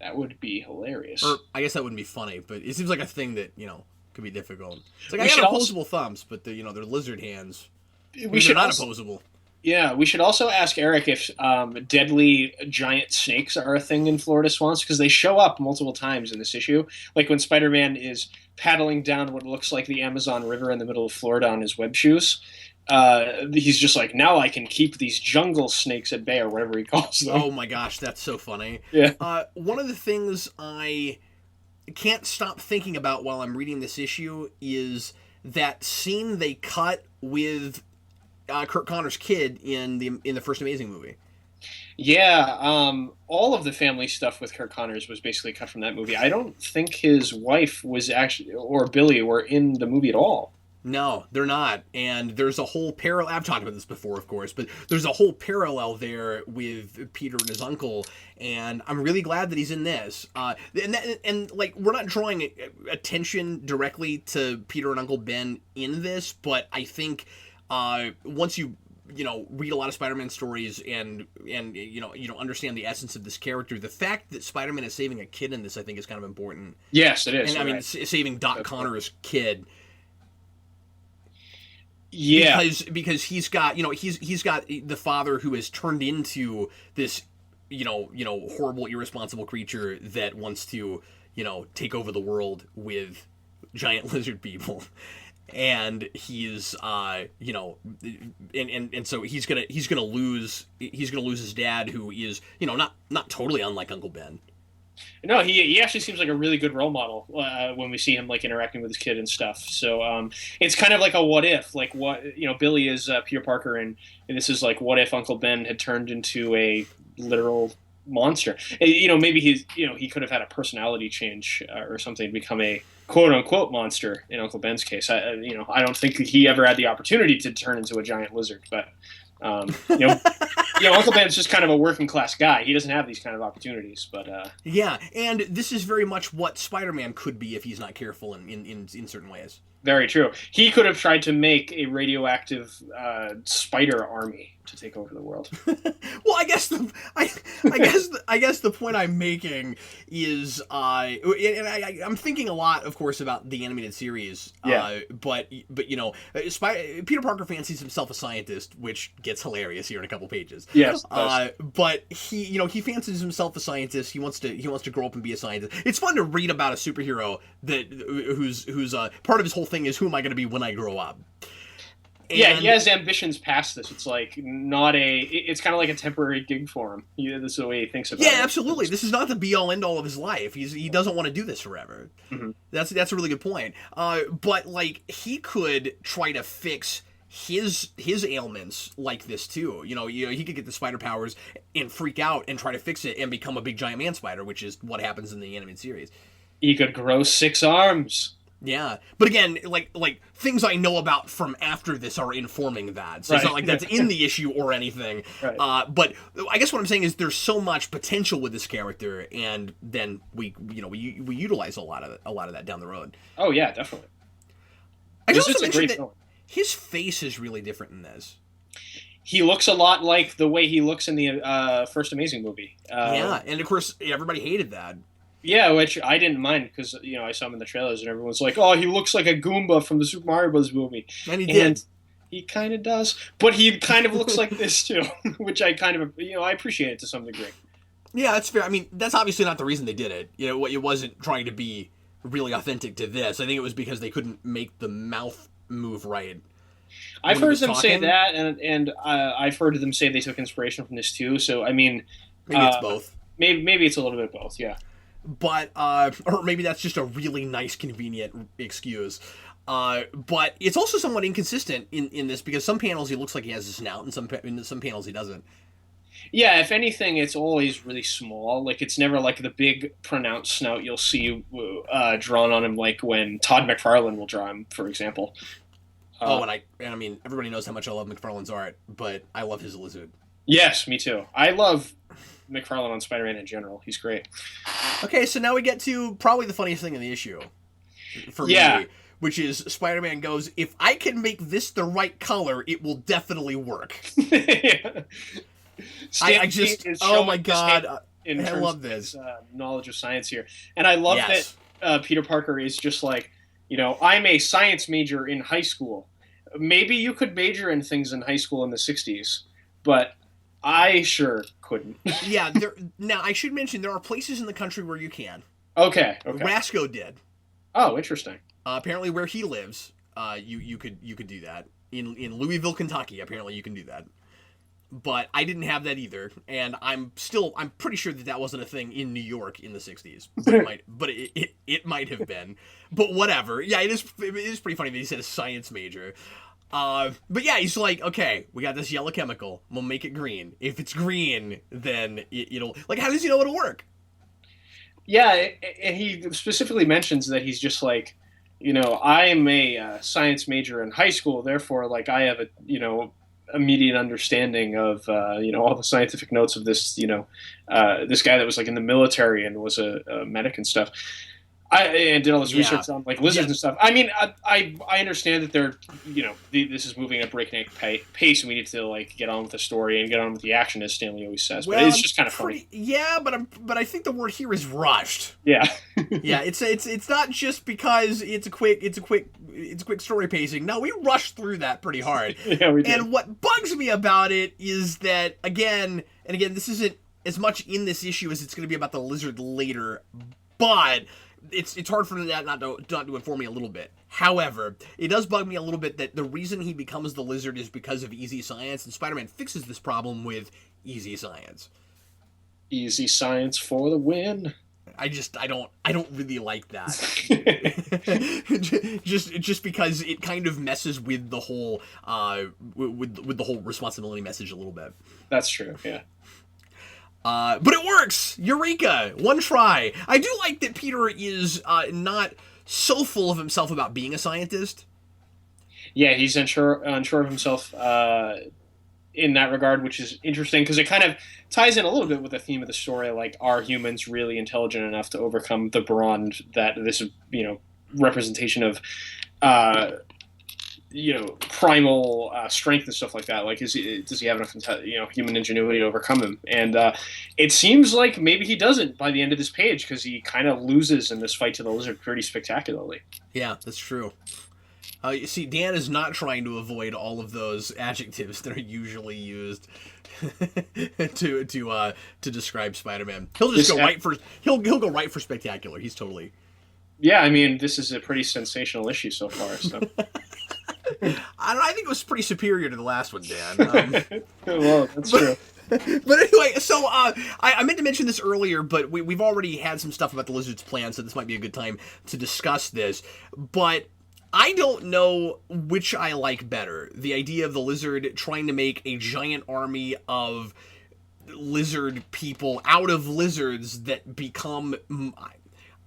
That would be hilarious. Or, I guess that wouldn't be funny, but it seems like a thing that, could be difficult. It's like, I got opposable thumbs, but they're lizard hands. They're not opposable. Yeah, we should also ask Eric if deadly giant snakes are a thing in Florida swamps, because they show up multiple times in this issue. Like when Spider-Man is paddling down what looks like the Amazon River in the middle of Florida on his web shoes. He's just like, now I can keep these jungle snakes at bay, or whatever he calls them. Oh my gosh, that's so funny. Yeah. One of the things I can't stop thinking about while I'm reading this issue is that scene they cut with Kurt Connor's kid in the first Amazing movie. Yeah, all of the family stuff with Kurt Connors was basically cut from that movie. I don't think his wife was actually, or Billy, were in the movie at all. No, they're not. And there's a whole parallel. I've talked about this before, of course, but there's a whole parallel there with Peter and his uncle. And I'm really glad that he's in this. And we're not drawing attention directly to Peter and Uncle Ben in this, but I think once you read a lot of Spider-Man stories and understand the essence of this character, the fact that Spider-Man is saving a kid in this, I think, is kind of important. Yes, it is. And I mean, saving Doc Connor's kid. Yeah, because he's got he's got the father who has turned into this horrible, irresponsible creature that wants to take over the world with giant lizard people, and he's and so he's gonna lose his dad, who is not totally unlike Uncle Ben. No, he actually seems like a really good role model when we see him interacting with his kid and stuff. So it's kind of like a what if, like what Billy is Peter Parker, and this is like what if Uncle Ben had turned into a literal monster. Maybe he could have had a personality change or something to become a quote unquote monster in Uncle Ben's case. I don't think he ever had the opportunity to turn into a giant lizard, but Uncle Ben's just kind of a working class guy. He doesn't have these kind of opportunities, but Yeah, and this is very much what Spider-Man could be if he's not careful in certain ways. very true. He could have tried to make a radioactive spider army to take over the world. Well, I guess the point I'm making is, and I'm thinking a lot, of course, about the animated series. Yeah. But Peter Parker fancies himself a scientist, which gets hilarious here in a couple pages. Yes. But he fancies himself a scientist. He wants to grow up and be a scientist. It's fun to read about a superhero who's part of his whole thing is, who am I going to be when I grow up? Yeah, he has ambitions past this. It's like it's kind of like a temporary gig for him. This is the way he thinks about it. Yeah, absolutely. This is not the be-all, end-all of his life. He doesn't want to do this forever. Mm-hmm. That's a really good point. But like, he could try to fix his ailments like this too. He could get the spider powers and freak out and try to fix it and become a big giant man spider, which is what happens in the animated series. He could grow 6 arms. Yeah, but again, like things I know about from after this are informing that, so It's not like that's in the issue or anything. Right. But I guess what I'm saying is there's so much potential with this character, and then we utilize a lot of that down the road. Oh yeah, definitely. I just also mentioned that his face is really different in this. He looks a lot like the way he looks in the first Amazing movie. Yeah, and of course everybody hated that. Yeah, which I didn't mind because I saw him in the trailers and everyone's like, "Oh, he looks like a Goomba from the Super Mario Bros. Movie," and he did. He kind of does, but he kind of looks like this too, which I kind of I appreciate it to some degree. Yeah, that's fair. I mean, that's obviously not the reason they did it. It wasn't trying to be really authentic to this. I think it was because they couldn't make the mouth move right. I've heard them say that, and I've heard them say they took inspiration from this too. So I mean, maybe it's both. Maybe it's a little bit of both. Yeah. But or maybe that's just a really nice, convenient excuse. But it's also somewhat inconsistent in this because some panels he looks like he has a snout, and in some panels he doesn't. Yeah, if anything, it's always really small. Like it's never like the big pronounced snout you'll see drawn on him, like when Todd McFarlane will draw him, for example. And I mean, everybody knows how much I love McFarlane's art, but I love his lizard. Yes, me too. I love McFarlane on Spider-Man in general. He's great. Okay, so now we get to probably the funniest thing in the issue for me, which is Spider-Man goes, "If I can make this the right color, it will definitely work." Yeah. I just, oh my god, I love this knowledge of science here, and I love that Peter Parker is just like, I'm a science major in high school. Maybe you could major in things in high school in the 60s, but I sure couldn't. Yeah, now I should mention there are places in the country where you can. Okay. Rasco did. Oh, interesting. Apparently, where he lives, you could do that in Louisville, Kentucky. Apparently, you can do that. But I didn't have that either, and I'm pretty sure that wasn't a thing in New York in the 60s. But it might have been. But whatever. Yeah, it is pretty funny that he said a science major. But yeah, he's like, okay, we got this yellow chemical. We'll make it green. If it's green, then it'll... Like, how does he know it'll work? Yeah, and he specifically mentions that he's just like, I'm a science major in high school, therefore, like, I have a, immediate understanding of, all the scientific notes of this, this guy that was, like, in the military and was a medic and stuff. And did all this research on like lizards and stuff. I mean, I understand that they're this is moving at a breakneck pace, and we need to like get on with the story and get on with the action, as Stanley always says. Well, but it's just kind of funny. Yeah, but I think the word here is rushed. Yeah, yeah. It's not just because it's a quick story pacing. No, we rushed through that pretty hard. Yeah, we did. And what bugs me about it is that again, this isn't as much in this issue as it's going to be about the lizard later, but. It's hard for that not to inform me a little bit. However, it does bug me a little bit that the reason he becomes the lizard is because of easy science, and Spider-Man fixes this problem with easy science. Easy science for the win. I don't really like that. just because it kind of messes with the whole with the whole responsibility message a little bit. That's true. Yeah. But it works! Eureka! One try. I do like that Peter is not so full of himself about being a scientist. Yeah, he's unsure of himself in that regard, which is interesting because it kind of ties in a little bit with the theme of the story. Like, are humans really intelligent enough to overcome the brawn that this, representation of, primal strength and stuff like that? Like, does he have enough, human ingenuity to overcome him? And it seems like maybe he doesn't by the end of this page, because he kind of loses in this fight to the lizard pretty spectacularly. Yeah, that's true. You see, Dan is not trying to avoid all of those adjectives that are usually used to describe Spider-Man. He'll just he'll go right for spectacular. He's totally. Yeah, I mean, this is a pretty sensational issue so far. So. I think it was pretty superior to the last one, Dan. Well, that's true. But anyway, so I meant to mention this earlier, but we've already had some stuff about the Lizard's plan, so this might be a good time to discuss this. But I don't know which I like better. The idea of the Lizard trying to make a giant army of lizard people out of lizards that become,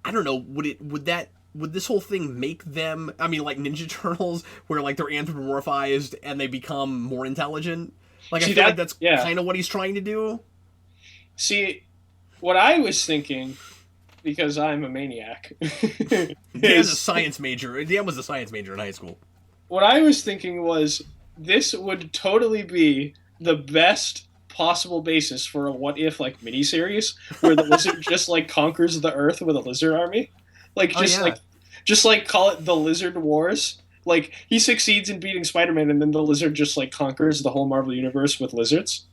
I don't know, would this whole thing make them, I mean, like Ninja Turtles, where like they're anthropomorphized and they become more intelligent? Like, I feel like that's kind of what he's trying to do. See, what I was thinking, because I'm a maniac. Dan's a science major. Dan was a science major in high school. What I was thinking was, this would totally be the best possible basis for a what if like miniseries where the lizard just like conquers the Earth with a lizard army. Like just like call it the Lizard Wars. Like, he succeeds in beating Spider-Man, and then the lizard just like conquers the whole Marvel universe with lizards.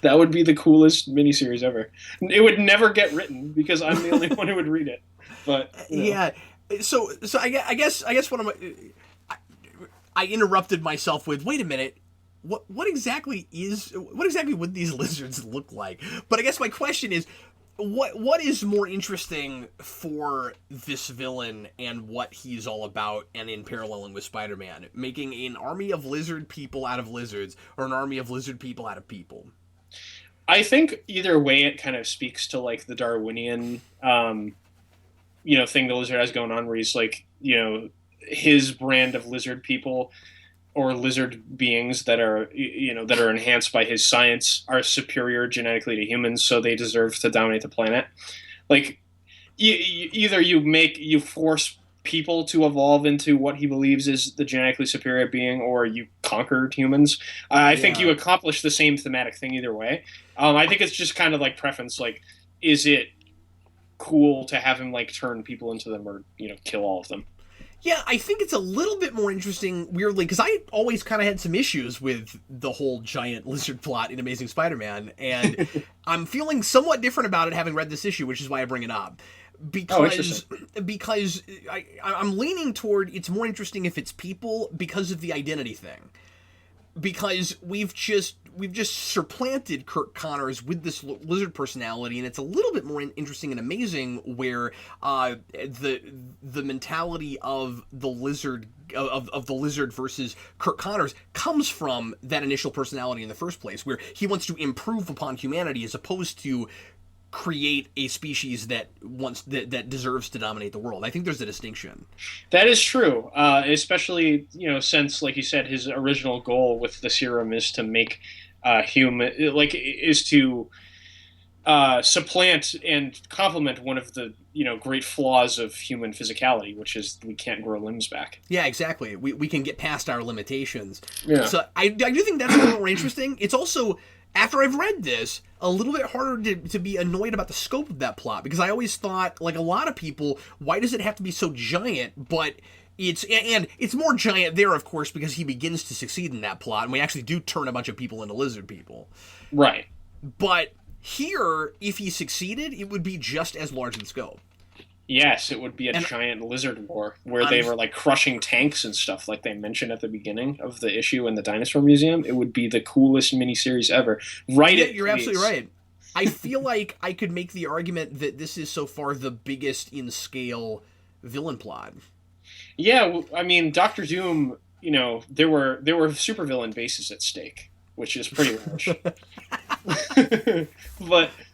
That would be the coolest miniseries ever. It would never get written because I'm the only one who would read it. But yeah, so I guess what I interrupted myself with. Wait a minute, what exactly would these lizards look like? But I guess my question is, what is more interesting for this villain and what he's all about, and in paralleling with Spider-Man, making an army of lizard people out of lizards, or an army of lizard people out of people? I think either way it kind of speaks to like the Darwinian thing the lizard has going on, where he's like, his brand of lizard people or lizard beings that are enhanced by his science are superior genetically to humans, so they deserve to dominate the planet. Like, either you force people to evolve into what he believes is the genetically superior being, or you conquered humans. I think you accomplish the same thematic thing either way. I think it's just kind of like preference. Like, is it cool to have him like turn people into them, or kill all of them? Yeah, I think it's a little bit more interesting, weirdly, because I always kind of had some issues with the whole giant lizard plot in Amazing Spider-Man, and I'm feeling somewhat different about it having read this issue, which is why I bring it up. Because I'm leaning toward it's more interesting if it's people because of the identity thing. Because we've just supplanted Kirk Connors with this lizard personality, and it's a little bit more interesting and amazing where the mentality of the lizard of the lizard versus Kirk Connors comes from that initial personality in the first place, where he wants to improve upon humanity as opposed to create a species that deserves to dominate the world. I think there's a distinction. That is true, especially since, like you said, his original goal with the serum is to make supplant and complement one of the great flaws of human physicality, which is we can't grow limbs back. Yeah, exactly. We can get past our limitations. Yeah. So I do think that's a little more interesting. It's also, after I've read this, a little bit harder to be annoyed about the scope of that plot, because I always thought, like a lot of people, why does it have to be so giant? But it's more giant there, of course, because he begins to succeed in that plot, and we actually do turn a bunch of people into lizard people. Right. But here, if he succeeded, it would be just as large in scope. Yes, it would be a giant lizard war where they were like crushing tanks and stuff, like they mentioned at the beginning of the issue in the Dinosaur Museum. It would be the coolest miniseries ever. Right? Yeah, you're absolutely right. I feel like I could make the argument that this is so far the biggest in scale villain plot. Yeah, I mean, Doctor Doom. There were supervillain bases at stake, which is pretty large.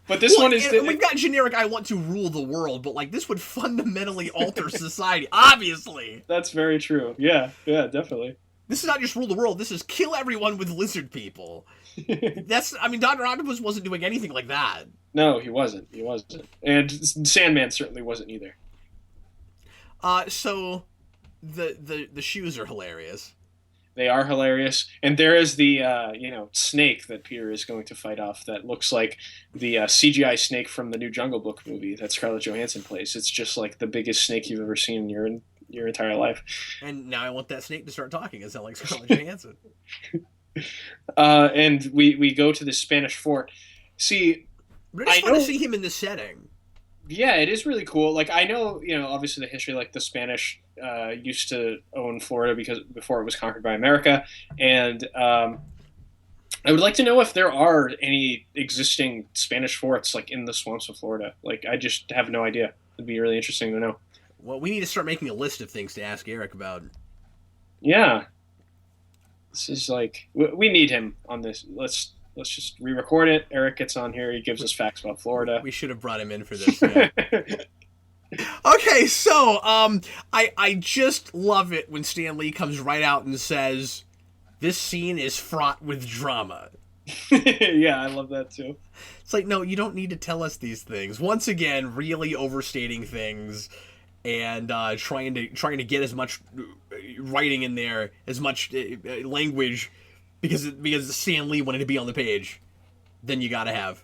But this one is... We've got generic, I want to rule the world, but, like, this would fundamentally alter society, obviously. That's very true. Yeah, definitely. This is not just rule the world, this is kill everyone with lizard people. Dr. Octopus wasn't doing anything like that. No, he wasn't. He wasn't. And Sandman certainly wasn't either. So the shoes are hilarious. They are hilarious, and there is the snake that Peter is going to fight off that looks like the CGI snake from the new Jungle Book movie that Scarlett Johansson plays. It's just like the biggest snake you've ever seen in your entire life. And now I want that snake to start talking and sound like Scarlett Johansson. And we go to the Spanish fort. See, but it's fun to see him in this setting. Yeah, it is really cool. Like, I know, obviously the history, like the Spanish used to own Florida before it was conquered by America, and I would like to know if there are any existing Spanish forts like in the swamps of Florida. Like, I just have no idea. It'd be really interesting to know. Well, we need to start making a list of things to ask Eric about. Yeah, this is like we need him on this. Let's just re-record it. Eric gets on here. He gives us facts about Florida. We should have brought him in for this. Yeah. Okay, so I just love it when Stan Lee comes right out and says, "This scene is fraught with drama." Yeah, I love that too. It's like, no, you don't need to tell us these things. Once again, really overstating things and trying to get as much writing in there, as much language. Because Stan Lee wanted to be on the page, then you gotta have.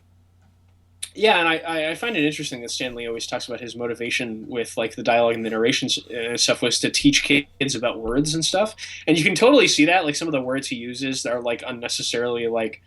Yeah, and I find it interesting that Stan Lee always talks about his motivation with like the dialogue and the narration stuff was to teach kids about words and stuff, and you can totally see that. Like some of the words he uses are like unnecessarily like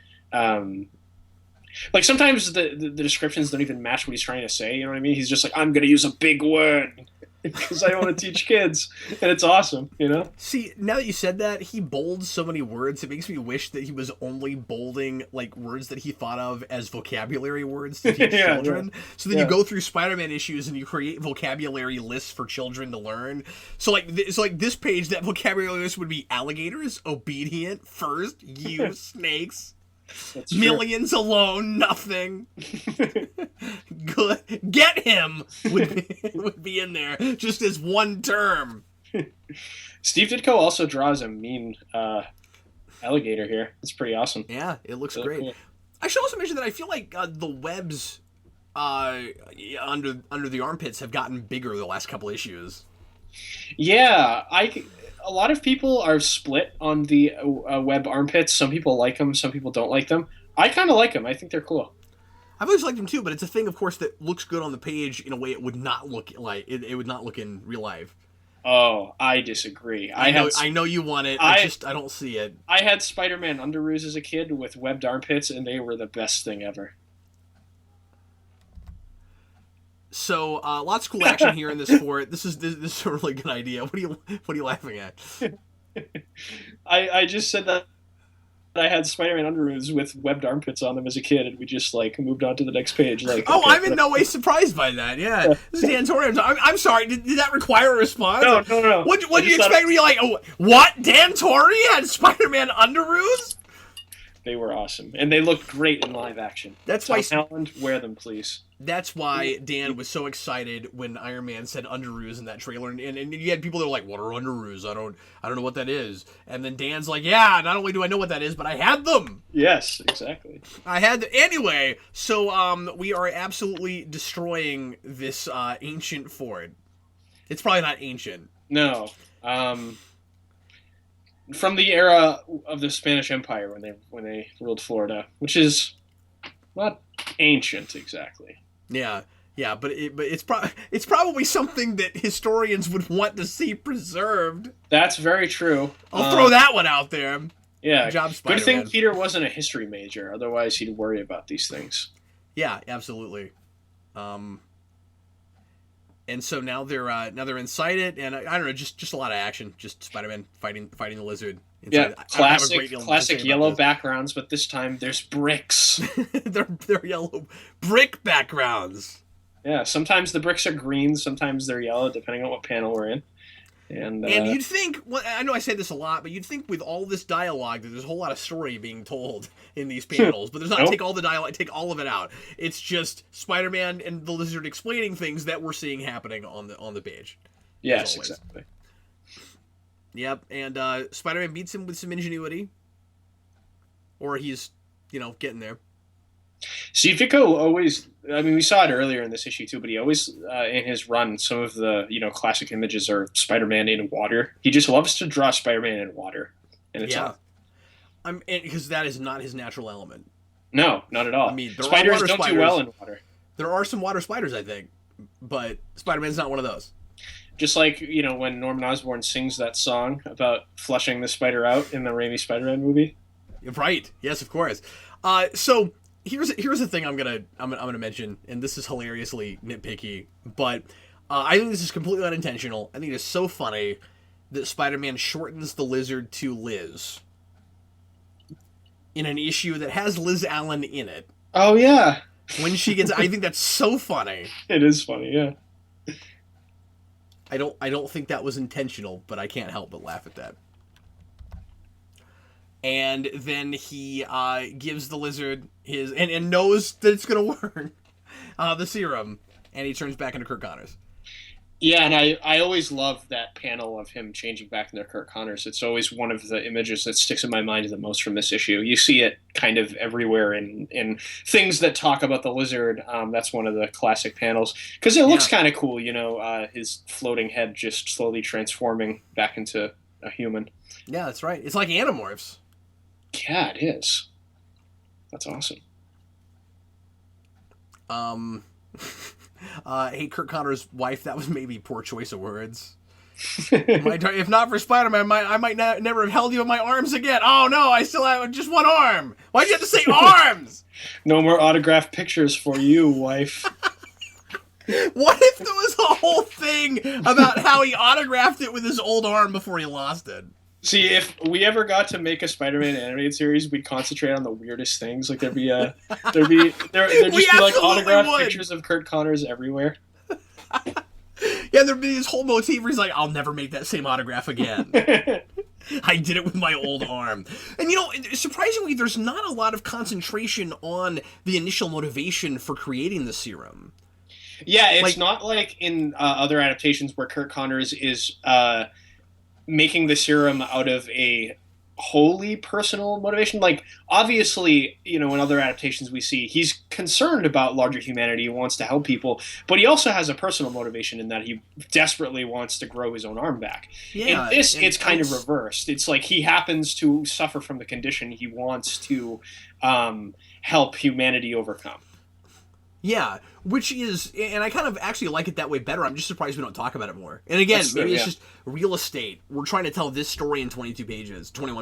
sometimes the descriptions don't even match what he's trying to say. You know what I mean? He's just like, I'm gonna use a big word because I want to teach kids, and it's awesome, See, now that you said that, he bolds so many words, it makes me wish that he was only bolding like words that he thought of as vocabulary words to teach children. Yeah. So then you go through Spider-Man issues and you create vocabulary lists for children to learn. So like this page, that vocabulary list would be alligators, obedient, first, you, snakes. That's millions true. Alone, nothing. Good. Get him would be in there just as one term. Steve Ditko also draws a mean alligator here. It's pretty awesome. Yeah, it looks great. Cool. I should also mention that I feel like the webs under the armpits have gotten bigger the last couple issues. Yeah, a lot of people are split on the web armpits. Some people like them, some people don't like them. I kind of like them. I think they're cool. I've always liked them too, but it's a thing, of course, that looks good on the page in a way it would not look like it would not look in real life. Oh, I disagree. I know you want it. I don't see it. I had Spider-Man underoos as a kid with webbed armpits, and they were the best thing ever. So lots of cool action here in this fort. This is a really good idea. What are you laughing at? I just said that I had Spider-Man underoos with webbed armpits on them as a kid, and we just like moved on to the next page. Like, okay, I'm in no way surprised by that. Yeah, this is Dan Torre. I'm sorry. Did that require a response? No. What do you expect me to be like? Oh, what? Dan Torre had Spider-Man underoos? They were awesome, and they looked great in live action. That's why Holland, wear them, please. That's why Dan was so excited when Iron Man said underoos in that trailer, and you had people that were like, "What are underoos? I don't know what that is." And then Dan's like, "Yeah, not only do I know what that is, but I had them." Yes, exactly. I had them. Anyway. So we are absolutely destroying this ancient fort. It's probably not ancient. No. From the era of the Spanish Empire when they ruled Florida, which is not ancient exactly. Yeah, but it's probably something that historians would want to see preserved. That's very true. I'll throw that one out there. Yeah, good job, Spider-Man. Good thing Peter wasn't a history major, otherwise he'd worry about these things. Yeah, absolutely. And so now they're inside it, and I don't know, just a lot of action, just Spider-Man fighting the lizard. Inside. Yeah, classic yellow backgrounds, but this time there's bricks. they're yellow brick backgrounds. Yeah, sometimes the bricks are green, sometimes they're yellow, depending on what panel we're in. And you'd think, well, I know I say this a lot, but you'd think with all this dialogue that there's a whole lot of story being told in these panels, but there's not. Nope. Take all the dialogue, take all of it out. It's just Spider-Man and the lizard explaining things that we're seeing happening on the page. Yes, exactly. Yep, and Spider-Man beats him with some ingenuity, or he's getting there. See, Ditko always, I mean, we saw it earlier in this issue too, but he always, in his run, some of the, classic images are Spider-Man in water. He just loves to draw Spider-Man in water. And it's because that is not his natural element. No, not at all. I mean, spiders don't do well in water. There are some water spiders, I think, but Spider-Man's not one of those. Just like, when Norman Osborn sings that song about flushing the spider out in the Raimi Spider-Man movie. Right. Yes, of course. So here's the thing I'm gonna mention, and this is hilariously nitpicky, but I think this is completely unintentional. I think it's so funny that Spider-Man shortens the Lizard to Liz in an issue that has Liz Allen in it. Oh yeah. When she gets, I think that's so funny. It is funny, yeah. I don't think that was intentional, but I can't help but laugh at that. And then he gives the Lizard his and knows that it's gonna work, the serum, and he turns back into Kirk Connors. Yeah, and I always love that panel of him changing back into Kirk Connors. It's always one of the images that sticks in my mind the most from this issue. You see it kind of everywhere in things that talk about the Lizard. That's one of the classic panels. Because it looks kind of cool, his floating head just slowly transforming back into a human. Yeah, that's right. It's like Animorphs. Yeah, it is. That's awesome. Hey, Kirk Connors' wife, that was maybe poor choice of words. If not for Spider-Man, I might never have held you in my arms again. Oh no, I still have just one arm. Why'd you have to say arms? No more autographed pictures for you, wife. What if there was a whole thing about how he autographed it with his old arm before he lost it? See, if we ever got to make a Spider-Man animated series, we'd concentrate on the weirdest things. Like there'd just be like autographed pictures of Kirk Connors everywhere. Yeah, there'd be this whole motif where he's like, "I'll never make that same autograph again. I did it with my old arm." And surprisingly, there's not a lot of concentration on the initial motivation for creating the serum. Yeah, it's not like in other adaptations where Kirk Connors is making the serum out of a wholly personal motivation. Like, obviously, in other adaptations we see, he's concerned about larger humanity, he wants to help people, but he also has a personal motivation in that he desperately wants to grow his own arm back. Yeah, in this, it's kind of reversed. It's like he happens to suffer from the condition he wants to help humanity overcome. Yeah, which is, and I kind of actually like it that way better. I'm just surprised we don't talk about it more. And again, maybe it's just real estate. We're trying to tell this story in 21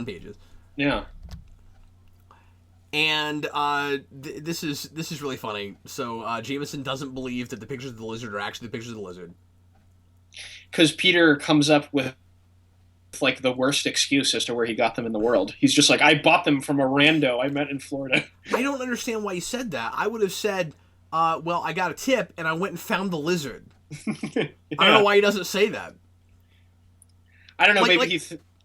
pages. Yeah. And this is really funny. So Jameson doesn't believe that the pictures of the Lizard are actually the pictures of the Lizard. Because Peter comes up with like the worst excuse as to where he got them in the world. He's just like, I bought them from a rando I met in Florida. I don't understand why he said that. I would have said, well, I got a tip and I went and found the Lizard. Yeah. I don't know why he doesn't say that. I don't know, maybe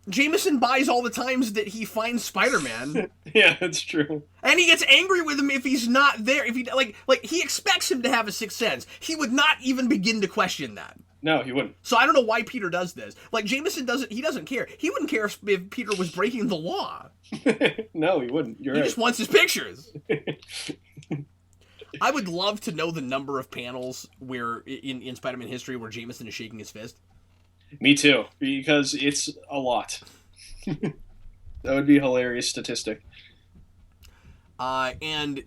Jameson buys all the times that he finds Spider-Man. Yeah, that's true. And he gets angry with him if he's not there. If he like he expects him to have a sixth sense. He would not even begin to question that. No, he wouldn't. So I don't know why Peter does this. Like, Jameson doesn't care. He wouldn't care if Peter was breaking the law. No, he wouldn't. You're right. He just wants his pictures. I would love to know the number of panels where in Spider-Man history where Jameson is shaking his fist. Me too, because it's a lot. That would be a hilarious statistic. And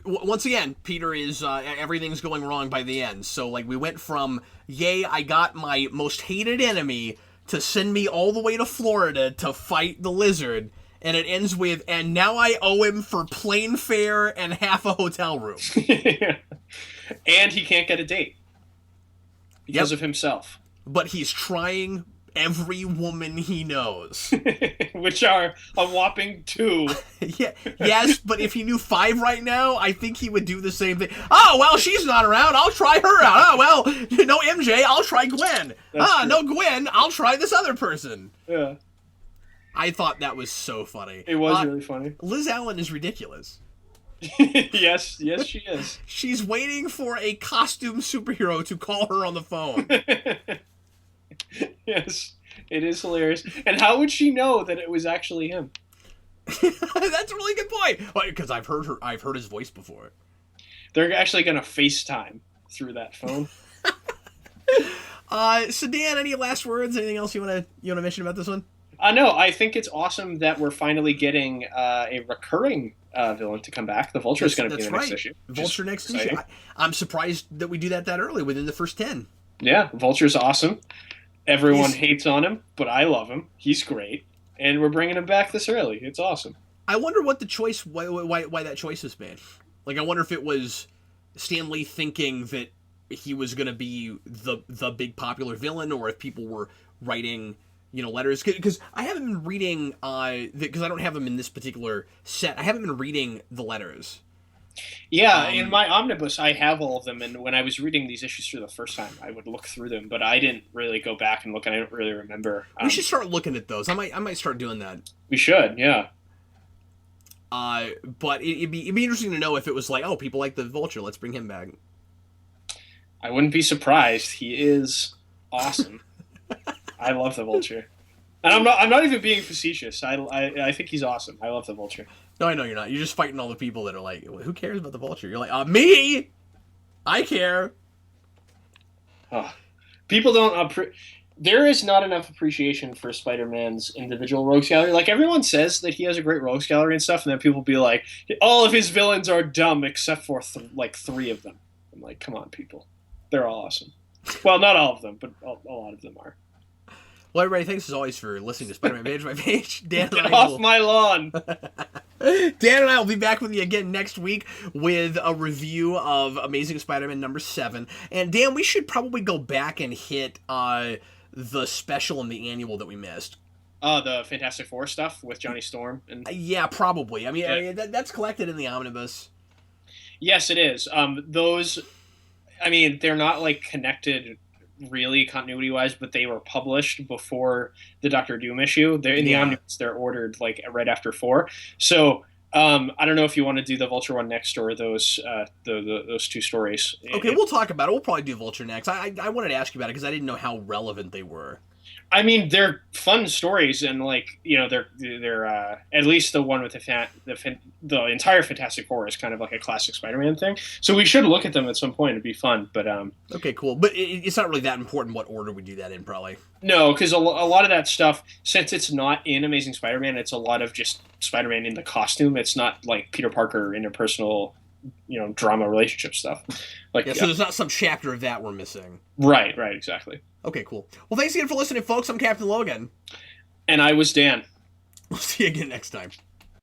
once again, Peter is everything's going wrong by the end. So like we went from yay, I got my most hated enemy to send me all the way to Florida to fight the Lizard. And it ends with, and now I owe him for plane fare and half a hotel room. Yeah. And he can't get a date. Because of himself. But he's trying every woman he knows. Which are a whopping 2. Yeah, yes, but if he knew 5 right now, I think he would do the same thing. Oh, well, she's not around. I'll try her out. Oh, well, no MJ. I'll try Gwen. True. No Gwen. I'll try this other person. Yeah. I thought that was so funny. It was really funny. Liz Allen is ridiculous. Yes, she is. She's waiting for a costume superhero to call her on the phone. Yes, it is hilarious. And how would she know that it was actually him? That's a really good point. Because I've heard his voice before. They're actually going to FaceTime through that phone. So Dan, any last words? Anything else you want to mention about this one? No, I think it's awesome that we're finally getting a recurring villain to come back. The Vulture is going to be in the next issue. Vulture next issue. I'm surprised that we do that early within the first 10. Yeah, Vulture's awesome. Everyone hates on him, but I love him. He's great, and we're bringing him back this early. It's awesome. I wonder what the choice, why that choice was made. Like, I wonder if it was Stan Lee thinking that he was going to be the big popular villain, or if people were writing, letters. Because I haven't been reading, because I don't have them in this particular set, I haven't been reading the letters. Yeah, in my omnibus, I have all of them, and when I was reading these issues for the first time, I would look through them, but I didn't really go back and look, and I don't really remember. We should start looking at those. I might start doing that. We should, yeah. But it'd be interesting to know if it was like, oh, people like the Vulture, let's bring him back. I wouldn't be surprised. He is awesome. I love the Vulture, and I'm not even being facetious. I think he's awesome. I love the Vulture. No, I know you're not. You're just fighting all the people that are like, who cares about the Vulture? You're like, me! I care. Oh, people don't... There is not enough appreciation for Spider-Man's individual rogues gallery. Like, everyone says that he has a great rogues gallery and stuff, and then people be like, all of his villains are dumb except for, 3 of them. I'm like, come on, people. They're all awesome. Well, not all of them, but a lot of them are. Well, everybody, thanks as always for listening to Spider-Man Page by Page. Dan and Get off my lawn! Dan and I will be back with you again next week with a review of Amazing Spider-Man number 7. And Dan, we should probably go back and hit the special and the annual that we missed. The Fantastic Four stuff with Johnny Storm? Yeah, probably. I mean, that's collected in the omnibus. Yes, it is. Those, I mean, they're not, like, connected really continuity-wise, but they were published before the Doctor Doom issue. They're in the omnibus. They're ordered, like, right after 4. So, I don't know if you want to do the Vulture one next or those those 2 stories. Okay, we'll talk about it. We'll probably do Vulture next. I wanted to ask you about it because I didn't know how relevant they were. I mean, they're fun stories, and they're at least the one with the entire Fantastic Four is kind of like a classic Spider-Man thing. So we should look at them at some point. It'd be fun. But okay, cool. But it's not really that important what order we do that in, probably. No, because a lot of that stuff, since it's not in Amazing Spider-Man, it's a lot of just Spider-Man in the costume. It's not like Peter Parker interpersonal, drama relationship stuff. So there's not some chapter of that we're missing. Right, exactly. Okay, cool. Well, thanks again for listening, folks. I'm Captain Logan. And I was Dan. We'll see you again next time.